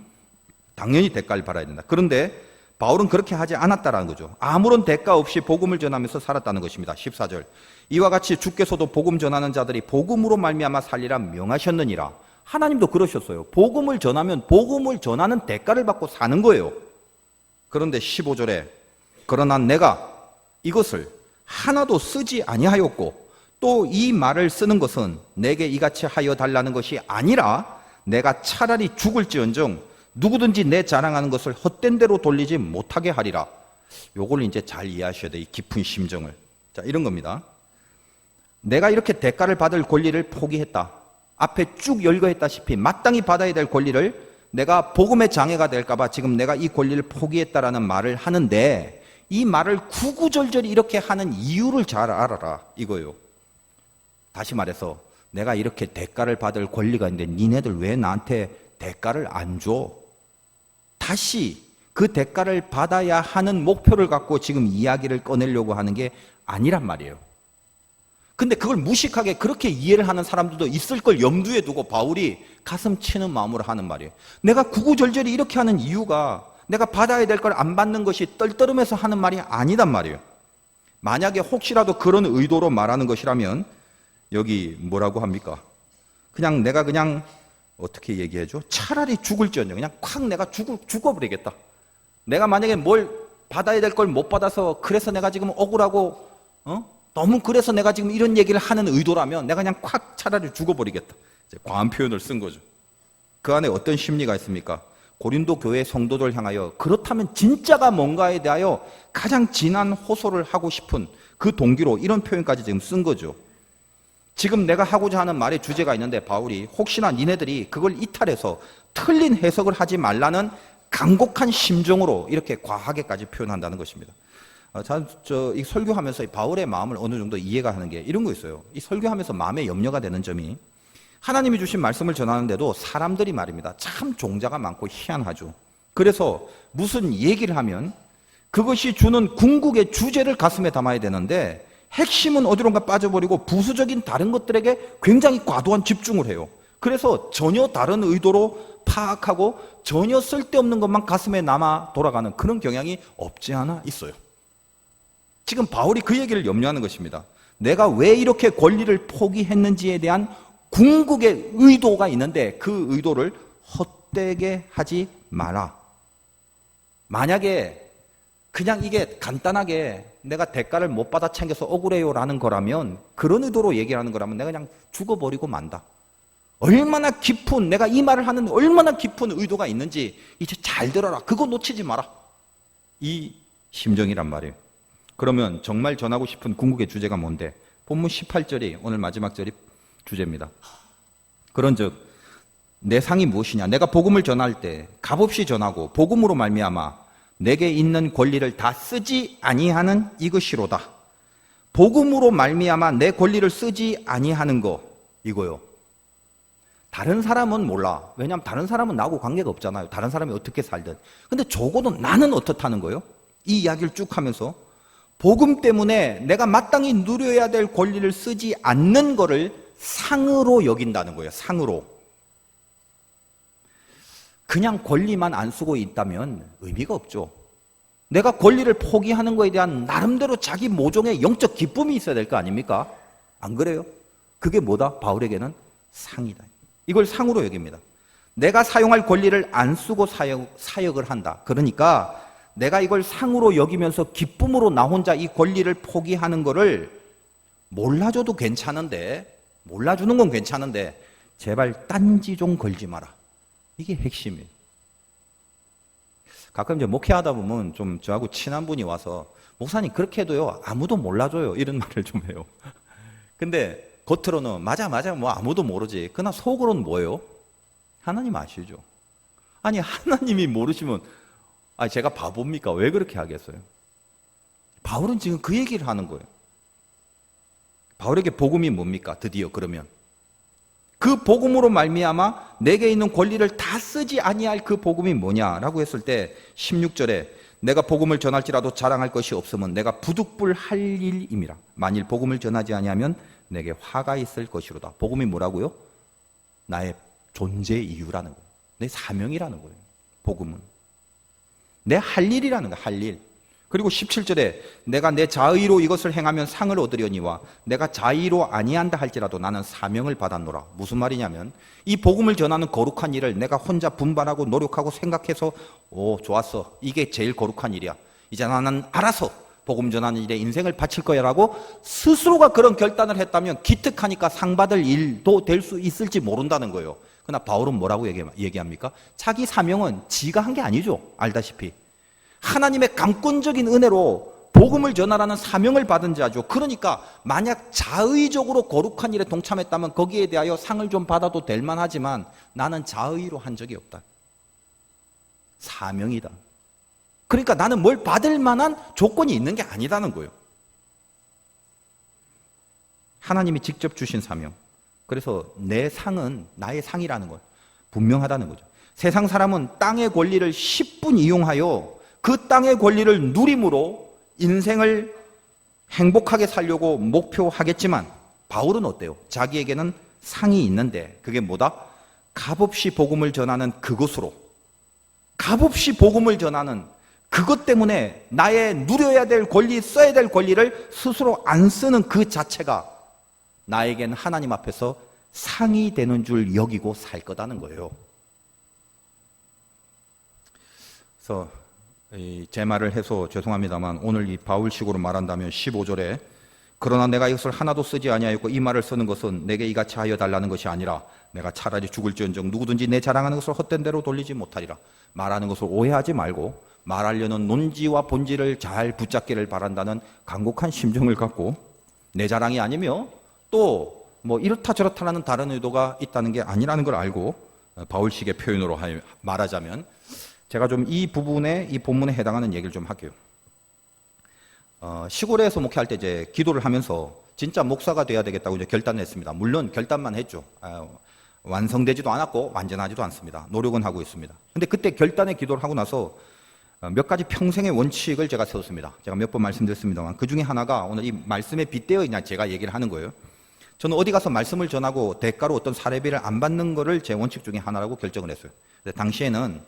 당연히 대가를 받아야 된다. 그런데 바울은 그렇게 하지 않았다라는 거죠. 아무런 대가 없이 복음을 전하면서 살았다는 것입니다. 14절 이와 같이 주께서도 복음 전하는 자들이 복음으로 말미암아 살리라 명하셨느니라. 하나님도 그러셨어요. 복음을 전하면 복음을 전하는 대가를 받고 사는 거예요. 그런데 15절에 그러나 내가 이것을 하나도 쓰지 아니하였고 또 이 말을 쓰는 것은 내게 이같이 하여 달라는 것이 아니라 내가 차라리 죽을지언정 누구든지 내 자랑하는 것을 헛된 대로 돌리지 못하게 하리라. 요걸 이제 잘 이해하셔야 돼. 이 깊은 심정을. 자, 이런 겁니다. 내가 이렇게 대가를 받을 권리를 포기했다. 앞에 쭉 열거했다시피 마땅히 받아야 될 권리를 내가 복음의 장애가 될까봐 지금 내가 이 권리를 포기했다라는 말을 하는데, 이 말을 구구절절히 이렇게 하는 이유를 잘 알아라 이거예요. 다시 말해서 내가 이렇게 대가를 받을 권리가 있는데 니네들 왜 나한테 대가를 안 줘? 다시 그 대가를 받아야 하는 목표를 갖고 지금 이야기를 꺼내려고 하는 게 아니란 말이에요. 근데 그걸 무식하게 그렇게 이해를 하는 사람들도 있을 걸 염두에 두고 바울이 가슴 치는 마음으로 하는 말이에요. 내가 구구절절히 이렇게 하는 이유가 내가 받아야 될 걸 안 받는 것이 떨떠름해서 하는 말이 아니단 말이에요. 만약에 혹시라도 그런 의도로 말하는 것이라면 여기 뭐라고 합니까? 그냥 내가 그냥 어떻게 얘기해줘? 차라리 죽을지언정 그냥 콱 내가 죽어버리겠다. 내가 만약에 뭘 받아야 될 걸 못 받아서 그래서 내가 지금 억울하고 너무 그래서 내가 지금 이런 얘기를 하는 의도라면 내가 그냥 콱 차라리 죽어버리겠다. 이제 과한 표현을 쓴 거죠. 그 안에 어떤 심리가 있습니까? 고린도 교회 성도들 향하여 그렇다면 진짜가 뭔가에 대하여 가장 진한 호소를 하고 싶은 그 동기로 이런 표현까지 지금 쓴 거죠. 지금 내가 하고자 하는 말의 주제가 있는데 바울이 혹시나 니네들이 그걸 이탈해서 틀린 해석을 하지 말라는 간곡한 심정으로 이렇게 과하게까지 표현한다는 것입니다. 이 설교하면서 바울의 마음을 어느 정도 이해가 하는 게 이런 거 있어요. 이 설교하면서 마음에 염려가 되는 점이, 하나님이 주신 말씀을 전하는데도 사람들이 말입니다. 참 종자가 많고 희한하죠. 그래서 무슨 얘기를 하면 그것이 주는 궁극의 주제를 가슴에 담아야 되는데 핵심은 어디론가 빠져버리고 부수적인 다른 것들에게 굉장히 과도한 집중을 해요. 그래서 전혀 다른 의도로 파악하고 전혀 쓸데없는 것만 가슴에 남아 돌아가는 그런 경향이 없지 않아 있어요. 지금 바울이 그 얘기를 염려하는 것입니다. 내가 왜 이렇게 권리를 포기했는지에 대한 궁극의 의도가 있는데 그 의도를 헛되게 하지 마라. 만약에 그냥 이게 간단하게 내가 대가를 못 받아 챙겨서 억울해요라는 거라면, 그런 의도로 얘기하는 거라면 내가 그냥 죽어버리고 만다. 얼마나 깊은, 내가 이 말을 하는 얼마나 깊은 의도가 있는지 이제 잘 들어라. 그거 놓치지 마라. 이 심정이란 말이에요. 그러면 정말 전하고 싶은 궁극의 주제가 뭔데? 본문 18절이 오늘 마지막 절이 주제입니다. 그런즉 내 상이 무엇이냐? 내가 복음을 전할 때 값없이 전하고 복음으로 말미암아 내게 있는 권리를 다 쓰지 아니하는 이것이로다. 복음으로 말미암아 내 권리를 쓰지 아니하는 거, 이거요. 다른 사람은 몰라. 왜냐하면 다른 사람은 나하고 관계가 없잖아요. 다른 사람이 어떻게 살든. 근데 적어도 나는 어떻다는 거예요? 이 이야기를 쭉 하면서 복음 때문에 내가 마땅히 누려야 될 권리를 쓰지 않는 거를 상으로 여긴다는 거예요. 상으로. 그냥 권리만 안 쓰고 있다면 의미가 없죠. 내가 권리를 포기하는 거에 대한 나름대로 자기 모종의 영적 기쁨이 있어야 될 거 아닙니까? 안 그래요? 그게 뭐다? 바울에게는 상이다. 이걸 상으로 여깁니다. 내가 사용할 권리를 안 쓰고 사역을 한다. 그러니까 내가 이걸 상으로 여기면서 기쁨으로 나 혼자 이 권리를 포기하는 거를 몰라줘도 괜찮은데, 몰라주는 건 괜찮은데 제발 딴지 좀 걸지 마라. 이게 핵심이에요. 가끔 이제 목회하다 보면 좀 저하고 친한 분이 와서 목사님 그렇게 해도요 아무도 몰라줘요 이런 말을 좀 해요. 근데 겉으로는 맞아 뭐 아무도 모르지. 그러나 속으로는 뭐예요? 하나님 아시죠? 아니 하나님이 모르시면 제가 바보입니까? 왜 그렇게 하겠어요? 바울은 지금 그 얘기를 하는 거예요. 바울에게 복음이 뭡니까? 드디어 그러면 그 복음으로 말미암아 내게 있는 권리를 다 쓰지 아니할 그 복음이 뭐냐라고 했을 때 16절에 내가 복음을 전할지라도 자랑할 것이 없으면 내가 부득불할 일임이라. 만일 복음을 전하지 아니하면 내게 화가 있을 것이로다. 복음이 뭐라고요? 나의 존재 이유라는 거예요. 내 사명이라는 거예요. 복음은 내 할 일이라는 거예요. 할 일. 그리고 17절에 내가 내 자의로 이것을 행하면 상을 얻으려니와 내가 자의로 아니한다 할지라도 나는 사명을 받았노라. 무슨 말이냐면 이 복음을 전하는 거룩한 일을 내가 혼자 분발하고 노력하고 생각해서 좋았어. 이게 제일 거룩한 일이야. 이제 나는 알아서 복음 전하는 일에 인생을 바칠 거야라고 스스로가 그런 결단을 했다면 기특하니까 상 받을 일도 될 수 있을지 모른다는 거예요. 그러나 바울은 뭐라고 얘기합니까? 자기 사명은 지가 한 게 아니죠. 알다시피 하나님의 강권적인 은혜로 복음을 전하라는 사명을 받은 자죠. 그러니까 만약 자의적으로 거룩한 일에 동참했다면 거기에 대하여 상을 좀 받아도 될 만하지만 나는 자의로 한 적이 없다. 사명이다. 그러니까 나는 뭘 받을 만한 조건이 있는 게 아니다는 거예요. 하나님이 직접 주신 사명. 그래서 내 상은 나의 상이라는 것 분명하다는 거죠. 세상 사람은 땅의 권리를 10분 이용하여 그 땅의 권리를 누림으로 인생을 행복하게 살려고 목표하겠지만 바울은 어때요? 자기에게는 상이 있는데 그게 뭐다? 값없이 복음을 전하는 그것으로, 값없이 복음을 전하는 그것 때문에 나의 누려야 될 권리, 써야 될 권리를 스스로 안 쓰는 그 자체가 나에겐 하나님 앞에서 상이 되는 줄 여기고 살 거다는 거예요. 그래서 제 말을 해서 죄송합니다만 오늘 이 바울식으로 말한다면 15절에 그러나 내가 이것을 하나도 쓰지 아니하였고 이 말을 쓰는 것은 내게 이같이 하여 달라는 것이 아니라 내가 차라리 죽을지언정 누구든지 내 자랑하는 것을 헛된 대로 돌리지 못하리라. 말하는 것을 오해하지 말고 말하려는 논지와 본질을 잘 붙잡기를 바란다는 간곡한 심정을 갖고 내 자랑이 아니며 또 뭐 이렇다 저렇다라는 다른 의도가 있다는 게 아니라는 걸 알고 바울식의 표현으로 말하자면 제가 좀 이 부분에 이 본문에 해당하는 얘기를 좀 할게요. 시골에서 목회할 때 이제 기도를 하면서 진짜 목사가 돼야 되겠다고 이제 결단을 했습니다. 물론 결단만 했죠. 완성되지도 않았고 완전하지도 않습니다. 노력은 하고 있습니다. 근데 그때 결단의 기도를 하고 나서 몇 가지 평생의 원칙을 제가 세웠습니다. 제가 몇 번 말씀드렸습니다만 그 중에 하나가 오늘 이 말씀에 빗대어 그냥 제가 얘기를 하는 거예요. 저는 어디 가서 말씀을 전하고 대가로 어떤 사례비를 안 받는 거를 제 원칙 중에 하나라고 결정을 했어요. 근데 당시에는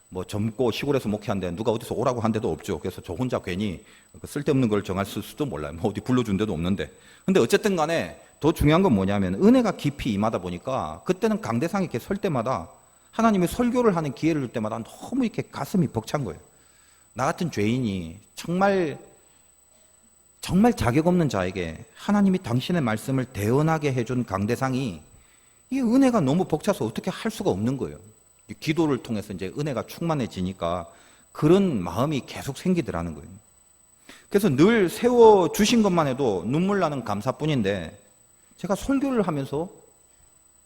뭐 젊고 시골에서 목회하는데 누가 어디서 오라고 한 데도 없죠. 그래서 저 혼자 괜히 쓸데없는 걸 정했을 수도 몰라요. 뭐 어디 불러준 데도 없는데. 근데 어쨌든 간에 더 중요한 건 뭐냐면 은혜가 깊이 임하다 보니까 그때는 강대상에 이렇게 설 때마다 하나님이 설교를 하는 기회를 줄 때마다 너무 이렇게 가슴이 벅찬 거예요. 나 같은 죄인이 정말 자격 없는 자에게 하나님이 당신의 말씀을 대언하게 해준 강대상이 이 은혜가 너무 벅차서 어떻게 할 수가 없는 거예요. 기도를 통해서 이제 은혜가 충만해지니까 그런 마음이 계속 생기더라는 거예요. 그래서 늘 세워주신 것만 해도 눈물 나는 감사뿐인데 제가 설교를 하면서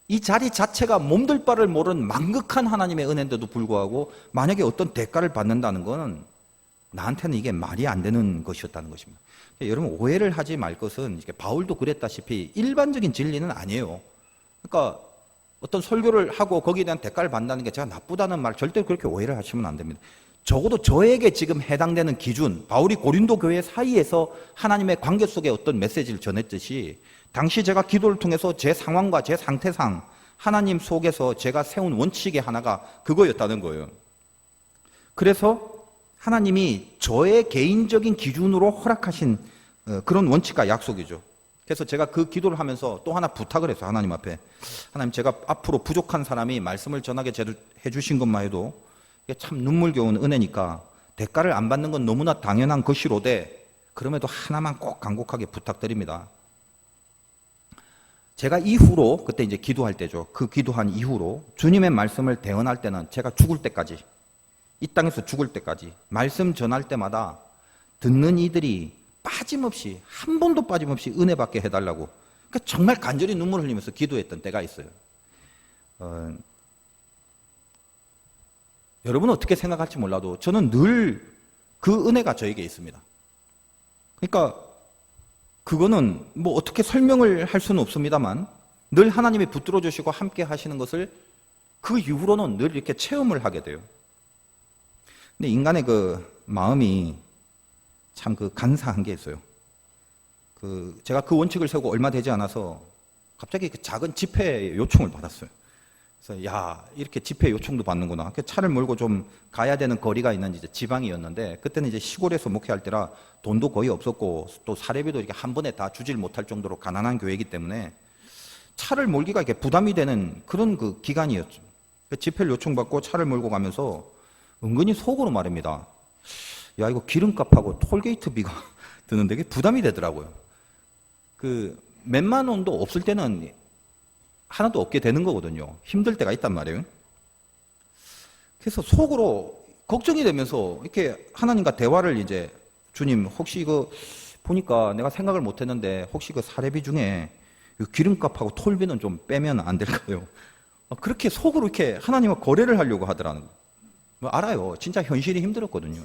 이 자리 자체가 몸둘 바를 모르는 망극한 하나님의 은혜인데도 불구하고 만약에 어떤 대가를 받는다는 것은 나한테는 이게 말이 안 되는 것이었다는 것입니다. 여러분 오해를 하지 말 것은 바울도 그랬다시피 일반적인 진리는 아니에요. 그러니까 어떤 설교를 하고 거기에 대한 대가를 받는다는 게 제가 나쁘다는 말 절대로 그렇게 오해를 하시면 안 됩니다. 적어도 저에게 지금 해당되는 기준, 바울이 고린도 교회 사이에서 하나님의 관계 속에 어떤 메시지를 전했듯이 당시 제가 기도를 통해서 제 상황과 제 상태상 하나님 속에서 제가 세운 원칙의 하나가 그거였다는 거예요. 그래서 하나님이 저의 개인적인 기준으로 허락하신 그런 원칙과 약속이죠. 그래서 제가 그 기도를 하면서 또 하나 부탁을 했어요. 하나님 앞에. 하나님 제가 앞으로 부족한 사람이 말씀을 전하게 해주신 것만 해도 이게 참 눈물겨운 은혜니까 대가를 안 받는 건 너무나 당연한 것이로되 그럼에도 하나만 꼭 간곡하게 부탁드립니다. 제가 이후로 그때 이제 기도할 때죠. 그 기도한 이후로 주님의 말씀을 대언할 때는 제가 죽을 때까지 이 땅에서 죽을 때까지 말씀 전할 때마다 듣는 이들이 빠짐없이 한 번도 빠짐없이 은혜 받게 해달라고 그러니까 정말 간절히 눈물 흘리면서 기도했던 때가 있어요. 여러분은 어떻게 생각할지 몰라도 저는 늘 그 은혜가 저에게 있습니다. 그러니까 그거는 뭐 어떻게 설명을 할 수는 없습니다만 늘 하나님이 붙들어 주시고 함께 하시는 것을 그 이후로는 늘 이렇게 체험을 하게 돼요. 근데 인간의 그 마음이 참 그 간사한 게 있어요. 제가 그 원칙을 세우고 얼마 되지 않아서 갑자기 그 작은 집회 요청을 받았어요. 그래서 야 이렇게 집회 요청도 받는구나. 차를 몰고 좀 가야 되는 거리가 있는 이제 지방이었는데 그때는 이제 시골에서 목회할 때라 돈도 거의 없었고 또 사례비도 이렇게 한 번에 다 주질 못할 정도로 가난한 교회이기 때문에 차를 몰기가 이렇게 부담이 되는 그런 그 기간이었죠. 집회를 요청받고 차를 몰고 가면서 은근히 속으로 말입니다. 야 이거 기름값하고 톨게이트비가 드는데 그게 부담이 되더라고요. 몇만 원도 없을 때는 하나도 없게 되는 거거든요. 힘들 때가 있단 말이에요. 그래서 속으로 걱정이 되면서 이렇게 하나님과 대화를 이제 주님 혹시 이거 보니까 내가 생각을 못 했는데 혹시 그 사례비 중에 기름값하고 톨비는 좀 빼면 안 될까요? 그렇게 속으로 이렇게 하나님과 거래를 하려고 하더라는 거예요. 뭐 알아요. 진짜 현실이 힘들었거든요.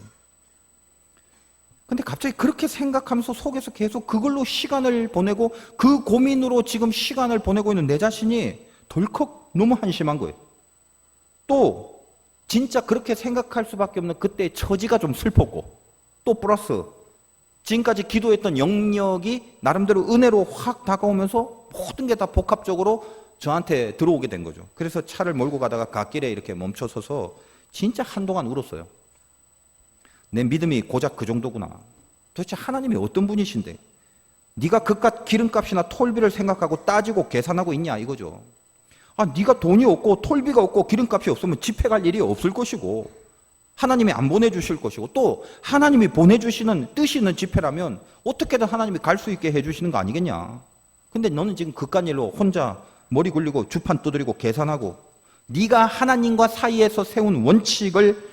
근데 갑자기 그렇게 생각하면서 속에서 계속 그걸로 시간을 보내고 그 고민으로 지금 시간을 보내고 있는 내 자신이 덜컥 너무 한심한 거예요. 또 진짜 그렇게 생각할 수밖에 없는 그때의 처지가 좀 슬펐고 또 플러스 지금까지 기도했던 영역이 나름대로 은혜로 확 다가오면서 모든 게 다 복합적으로 저한테 들어오게 된 거죠. 그래서 차를 몰고 가다가 갓길에 이렇게 멈춰서서 진짜 한동안 울었어요. 내 믿음이 고작 그 정도구나. 도대체 하나님이 어떤 분이신데 네가 그깟 기름값이나 톨비를 생각하고 따지고 계산하고 있냐 이거죠. 네가 돈이 없고 톨비가 없고 기름값이 없으면 집회 갈 일이 없을 것이고 하나님이 안 보내주실 것이고 또 하나님이 보내주시는 뜻이 있는 집회라면 어떻게든 하나님이 갈 수 있게 해주시는 거 아니겠냐. 근데 너는 지금 그깟 일로 혼자 머리 굴리고 주판 두드리고 계산하고 네가 하나님과 사이에서 세운 원칙을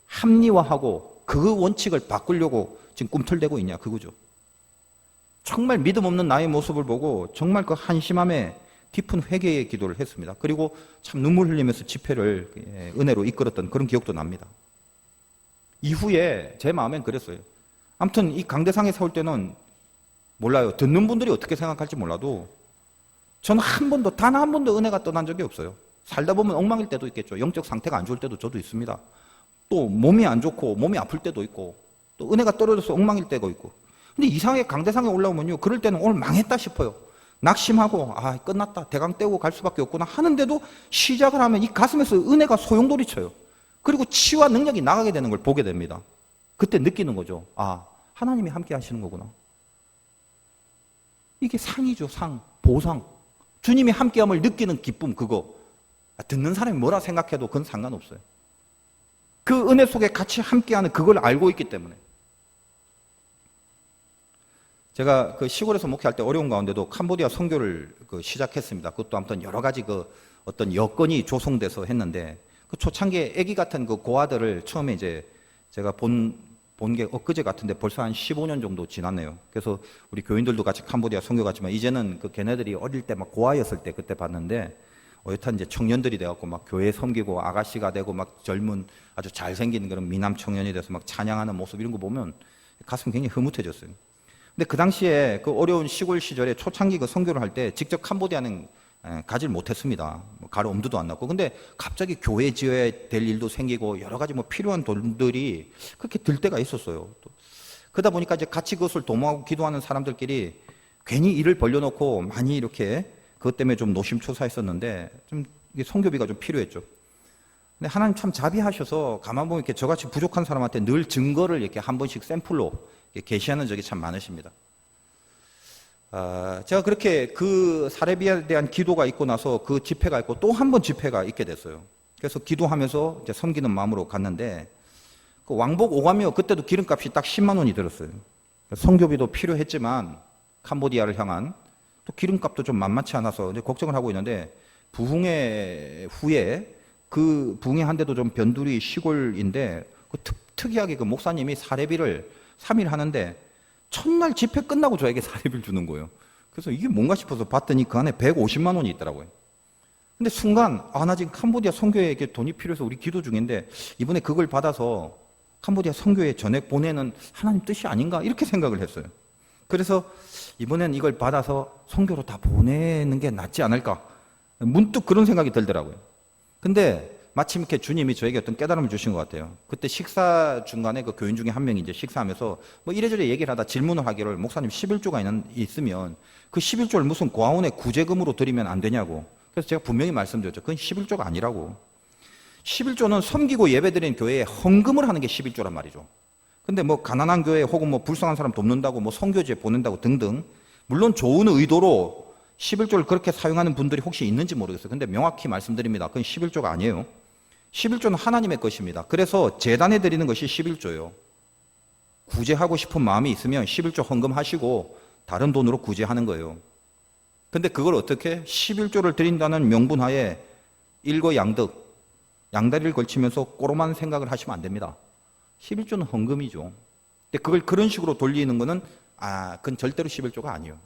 합리화하고 그 원칙을 바꾸려고 지금 꿈틀대고 있냐 그거죠. 정말 믿음 없는 나의 모습을 보고 정말 그 한심함에 깊은 회개의 기도를 했습니다. 그리고 참 눈물 흘리면서 집회를 은혜로 이끌었던 그런 기억도 납니다. 이후에 제 마음엔 그랬어요. 아무튼 이 강대상에 세울 때는 몰라요. 듣는 분들이 어떻게 생각할지 몰라도 저는 단 한 번도 은혜가 떠난 적이 없어요. 살다 보면 엉망일 때도 있겠죠. 영적 상태가 안 좋을 때도 저도 있습니다. 또 몸이 안 좋고 몸이 아플 때도 있고 또 은혜가 떨어져서 엉망일 때가 있고. 근데 이상하게 강대상에 올라오면요. 그럴 때는 오늘 망했다 싶어요. 낙심하고 끝났다. 대강 떼고 갈 수밖에 없구나 하는데도 시작을 하면 이 가슴에서 은혜가 소용돌이쳐요. 그리고 치유와 능력이 나가게 되는 걸 보게 됩니다. 그때 느끼는 거죠. 하나님이 함께 하시는 거구나. 이게 상이죠. 상, 보상. 주님이 함께함을 느끼는 기쁨 그거. 듣는 사람이 뭐라 생각해도 그건 상관없어요. 그 은혜 속에 같이 함께하는 그걸 알고 있기 때문에. 제가 그 시골에서 목회할 때 어려운 가운데도 캄보디아 선교를 시작했습니다. 그것도 아무튼 여러 가지 어떤 여건이 조성돼서 했는데 그 초창기에 아기 같은 그 고아들을 처음에 이제 제가 본 게 엊그제 같은데 벌써 한 15년 정도 지났네요. 그래서 우리 교인들도 같이 캄보디아 선교 갔지만 이제는 그 걔네들이 어릴 때 막 고아였을 때 그때 봤는데 여탄 이제 청년들이 돼갖고 막 교회 섬기고 아가씨가 되고 막 젊은 아주 잘생긴 그런 미남 청년이 돼서 막 찬양하는 모습 이런 거 보면 가슴이 굉장히 흐뭇해졌어요. 근데 그 당시에 그 어려운 시골 시절에 초창기 그 선교를 할 때 직접 캄보디아는 가질 못했습니다. 가로 엄두도 안 났고. 근데 갑자기 교회 지어야 될 일도 생기고 여러 가지 뭐 필요한 돈들이 그렇게 들 때가 있었어요. 또 그러다 보니까 이제 같이 그것을 도모하고 기도하는 사람들끼리 괜히 일을 벌려놓고 많이 이렇게 그것 때문에 좀 노심초사했었는데 좀 이게 선교비가 좀 필요했죠. 근데 하나님 참 자비하셔서 가만 보면 이렇게 저같이 부족한 사람한테 늘 증거를 이렇게 한 번씩 샘플로 계시하는 적이 참 많으십니다. 제가 그렇게 그 사례비에 대한 기도가 있고 나서 그 집회가 있고 또 한 번 집회가 있게 됐어요. 그래서 기도하면서 이제 섬기는 마음으로 갔는데 그 왕복 오가며 그때도 기름값이 딱 10만 원이 들었어요. 선교비도 필요했지만 캄보디아를 향한 또 기름값도 좀 만만치 않아서 이제 걱정을 하고 있는데 부흥회 후에 그 부흥회 한 데도 좀 변두리 시골인데 그 특이하게 그 목사님이 사례비를 3일 하는데 첫날 집회 끝나고 저에게 사례비를 주는 거예요. 그래서 이게 뭔가 싶어서 봤더니 그 안에 150만 원이 있더라고요. 근데 순간 나 지금 캄보디아 선교회에 돈이 필요해서 우리 기도 중인데 이번에 그걸 받아서 캄보디아 선교회 전액 보내는 하나님 뜻이 아닌가 이렇게 생각을 했어요. 그래서 이번엔 이걸 받아서 선교로 다 보내는 게 낫지 않을까 문득 그런 생각이 들더라고요. 근데 마침 이렇게 주님이 저에게 어떤 깨달음을 주신 것 같아요. 그때 식사 중간에 그 교인 중에 한 명이 이제 식사하면서 뭐 이래저래 얘기를 하다 질문을 하기를 목사님 11조가 있으면 그 11조를 무슨 고아원에 구제금으로 드리면 안 되냐고. 그래서 제가 분명히 말씀드렸죠. 그건 11조가 아니라고. 11조는 섬기고 예배드리는 교회에 헌금을 하는 게 11조란 말이죠. 근데 뭐 가난한 교회 혹은 뭐 불쌍한 사람 돕는다고 뭐 선교지에 보낸다고 등등 물론 좋은 의도로 11조를 그렇게 사용하는 분들이 혹시 있는지 모르겠어요. 근데 명확히 말씀드립니다. 그건 11조가 아니에요. 11조는 하나님의 것입니다. 그래서 제단에 드리는 것이 11조예요. 구제하고 싶은 마음이 있으면 11조 헌금하시고 다른 돈으로 구제하는 거예요. 근데 그걸 어떻게 11조를 드린다는 명분하에 일거양득, 양다리를 걸치면서 꼬로만 생각을 하시면 안 됩니다. 11조는 헌금이죠. 근데 그걸 그런 식으로 돌리는 거는 그건 절대로 11조가 아니에요.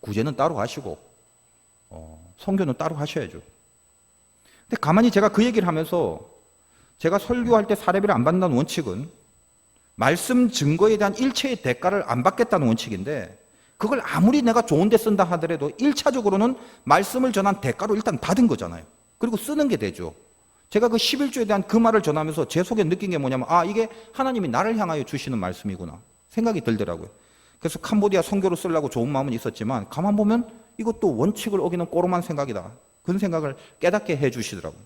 구제는 따로 하시고 선교는 따로 하셔야죠. 근데 가만히 제가 그 얘기를 하면서 제가 설교할 때 사례비를 안 받는다는 원칙은 말씀 증거에 대한 일체의 대가를 안 받겠다는 원칙인데 그걸 아무리 내가 좋은 데 쓴다 하더라도 1차적으로는 말씀을 전한 대가로 일단 받은 거잖아요. 그리고 쓰는 게 되죠. 제가 그 11조에 대한 그 말을 전하면서 제 속에 느낀 게 뭐냐면 이게 하나님이 나를 향하여 주시는 말씀이구나 생각이 들더라고요. 그래서 캄보디아 선교로 쓰려고 좋은 마음은 있었지만 가만 보면 이것도 원칙을 어기는 꼬로만 생각이다. 그런 생각을 깨닫게 해 주시더라고요.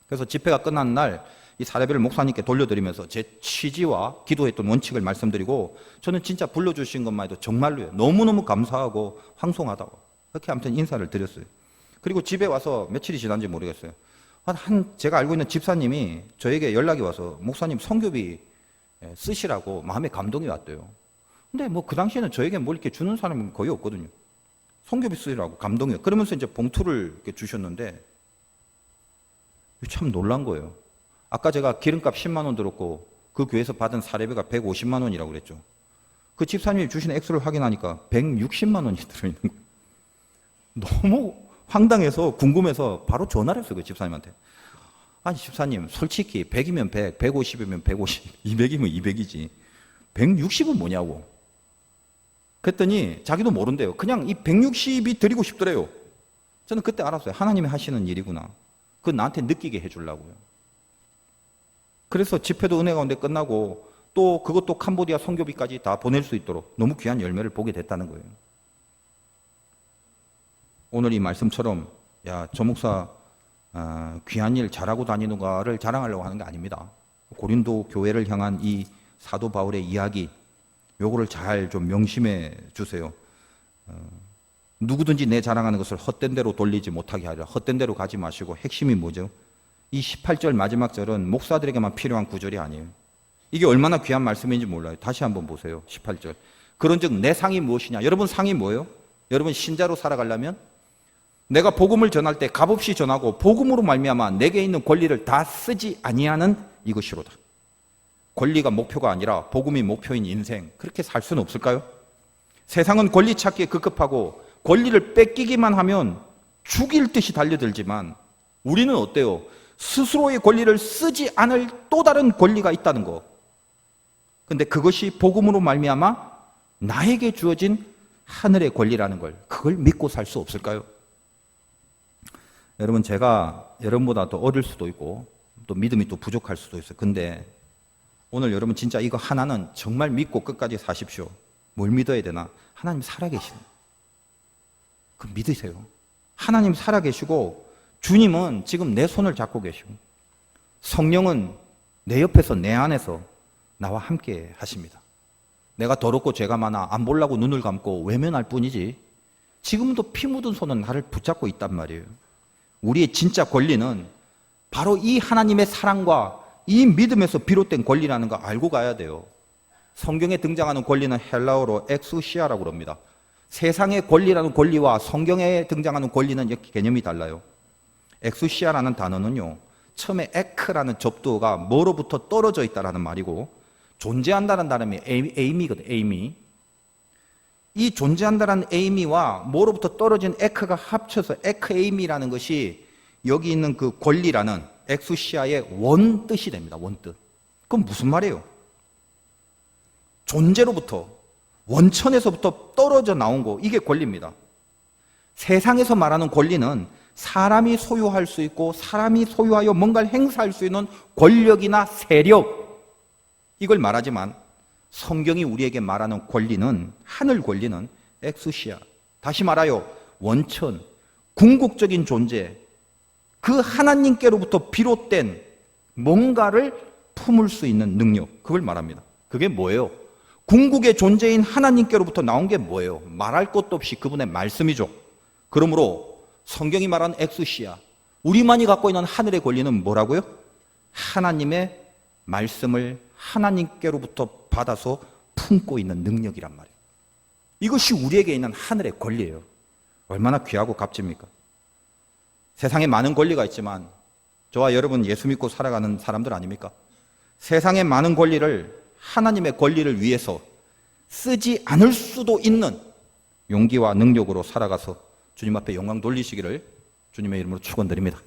그래서 집회가 끝난 날 이 사례비를 목사님께 돌려드리면서 제 취지와 기도했던 원칙을 말씀드리고 저는 진짜 불러주신 것만 해도 정말로요. 너무너무 감사하고 황송하다고 그렇게 아무튼 인사를 드렸어요. 그리고 집에 와서 며칠이 지난지 모르겠어요. 제가 알고 있는 집사님이 저에게 연락이 와서 목사님 선교비 쓰시라고 마음에 감동이 왔대요. 근데 뭐 그 당시에는 저에게 뭘 이렇게 주는 사람은 거의 없거든요. 선교비 쓰시라고 감동이요. 그러면서 이제 봉투를 이렇게 주셨는데 참 놀란 거예요. 아까 제가 기름값 10만 원 들었고 그 교회에서 받은 사례비가 150만 원이라고 그랬죠. 그 집사님이 주신 액수를 확인하니까 160만 원이 들어있는 거예요. 너무 황당해서 궁금해서 바로 전화를 했어요. 그 집사님한테. 아니 집사님 솔직히 100이면 100, 150이면 150, 200이면 200이지 160은 뭐냐고. 그랬더니 자기도 모른대요. 그냥 이 160이 드리고 싶더래요. 저는 그때 알았어요. 하나님이 하시는 일이구나. 그건 나한테 느끼게 해주려고요. 그래서 집회도 은혜 가운데 끝나고 또 그것도 캄보디아 선교비까지 다 보낼 수 있도록 너무 귀한 열매를 보게 됐다는 거예요. 오늘 이 말씀처럼 저 목사 귀한 일 잘하고 다니는가를 자랑하려고 하는 게 아닙니다. 고린도 교회를 향한 이 사도 바울의 이야기 요거를 잘 좀 명심해 주세요. 누구든지 내 자랑하는 것을 헛된 대로 돌리지 못하게 하려. 헛된 대로 가지 마시고 핵심이 뭐죠? 이 18절 마지막 절은 목사들에게만 필요한 구절이 아니에요. 이게 얼마나 귀한 말씀인지 몰라요. 다시 한번 보세요. 18절. 그런즉 내 상이 무엇이냐? 여러분 상이 뭐예요? 여러분 신자로 살아가려면 내가 복음을 전할 때 값없이 전하고 복음으로 말미암아 내게 있는 권리를 다 쓰지 아니하는 이것이로다. 권리가 목표가 아니라 복음이 목표인 인생. 그렇게 살 수는 없을까요? 세상은 권리 찾기에 급급하고 권리를 뺏기기만 하면 죽일 듯이 달려들지만 우리는 어때요? 스스로의 권리를 쓰지 않을 또 다른 권리가 있다는 거. 근데 그것이 복음으로 말미암아 나에게 주어진 하늘의 권리라는 걸 그걸 믿고 살 수 없을까요? 여러분 제가 여러분보다 더 어릴 수도 있고 또 믿음이 또 부족할 수도 있어요. 근데 오늘 여러분 진짜 이거 하나는 정말 믿고 끝까지 사십시오. 뭘 믿어야 되나? 하나님 살아계시는 그 믿으세요. 하나님 살아계시고 주님은 지금 내 손을 잡고 계시고 성령은 내 옆에서 내 안에서 나와 함께 하십니다. 내가 더럽고 죄가 많아 안 보려고 눈을 감고 외면할 뿐이지 지금도 피 묻은 손은 나를 붙잡고 있단 말이에요. 우리의 진짜 권리는 바로 이 하나님의 사랑과 이 믿음에서 비롯된 권리라는 거 알고 가야 돼요. 성경에 등장하는 권리는 헬라어로 엑수시아라고 합니다. 세상의 권리라는 권리와 성경에 등장하는 권리는 개념이 달라요. 엑수시아라는 단어는요, 처음에 에크라는 접두어가 뭐로부터 떨어져 있다라는 말이고 존재한다는 단어이 에이미거든. 에이미. 이 존재한다는 에이미와 뭐로부터 떨어진 에크가 합쳐서 에크에이미라는 것이 여기 있는 그 권리라는 엑수시아의 원 뜻이 됩니다. 원 뜻. 그럼 무슨 말이에요? 존재로부터 원천에서부터 떨어져 나온 거 이게 권리입니다. 세상에서 말하는 권리는 사람이 소유할 수 있고 사람이 소유하여 뭔가를 행사할 수 있는 권력이나 세력 이걸 말하지만 성경이 우리에게 말하는 권리는 하늘 권리는 엑수시아 다시 말하여 원천 궁극적인 존재 그 하나님께로부터 비롯된 뭔가를 품을 수 있는 능력 그걸 말합니다. 그게 뭐예요? 궁극의 존재인 하나님께로부터 나온 게 뭐예요? 말할 것도 없이 그분의 말씀이죠. 그러므로 성경이 말하는 엑수시아 우리만이 갖고 있는 하늘의 권리는 뭐라고요? 하나님의 말씀을 하나님께로부터 받아서 품고 있는 능력이란 말이에요. 이것이 우리에게 있는 하늘의 권리예요. 얼마나 귀하고 값집니까? 세상에 많은 권리가 있지만 저와 여러분 예수 믿고 살아가는 사람들 아닙니까? 세상의 많은 권리를 하나님의 권리를 위해서 쓰지 않을 수도 있는 용기와 능력으로 살아가서 주님 앞에 영광 돌리시기를 주님의 이름으로 축원드립니다.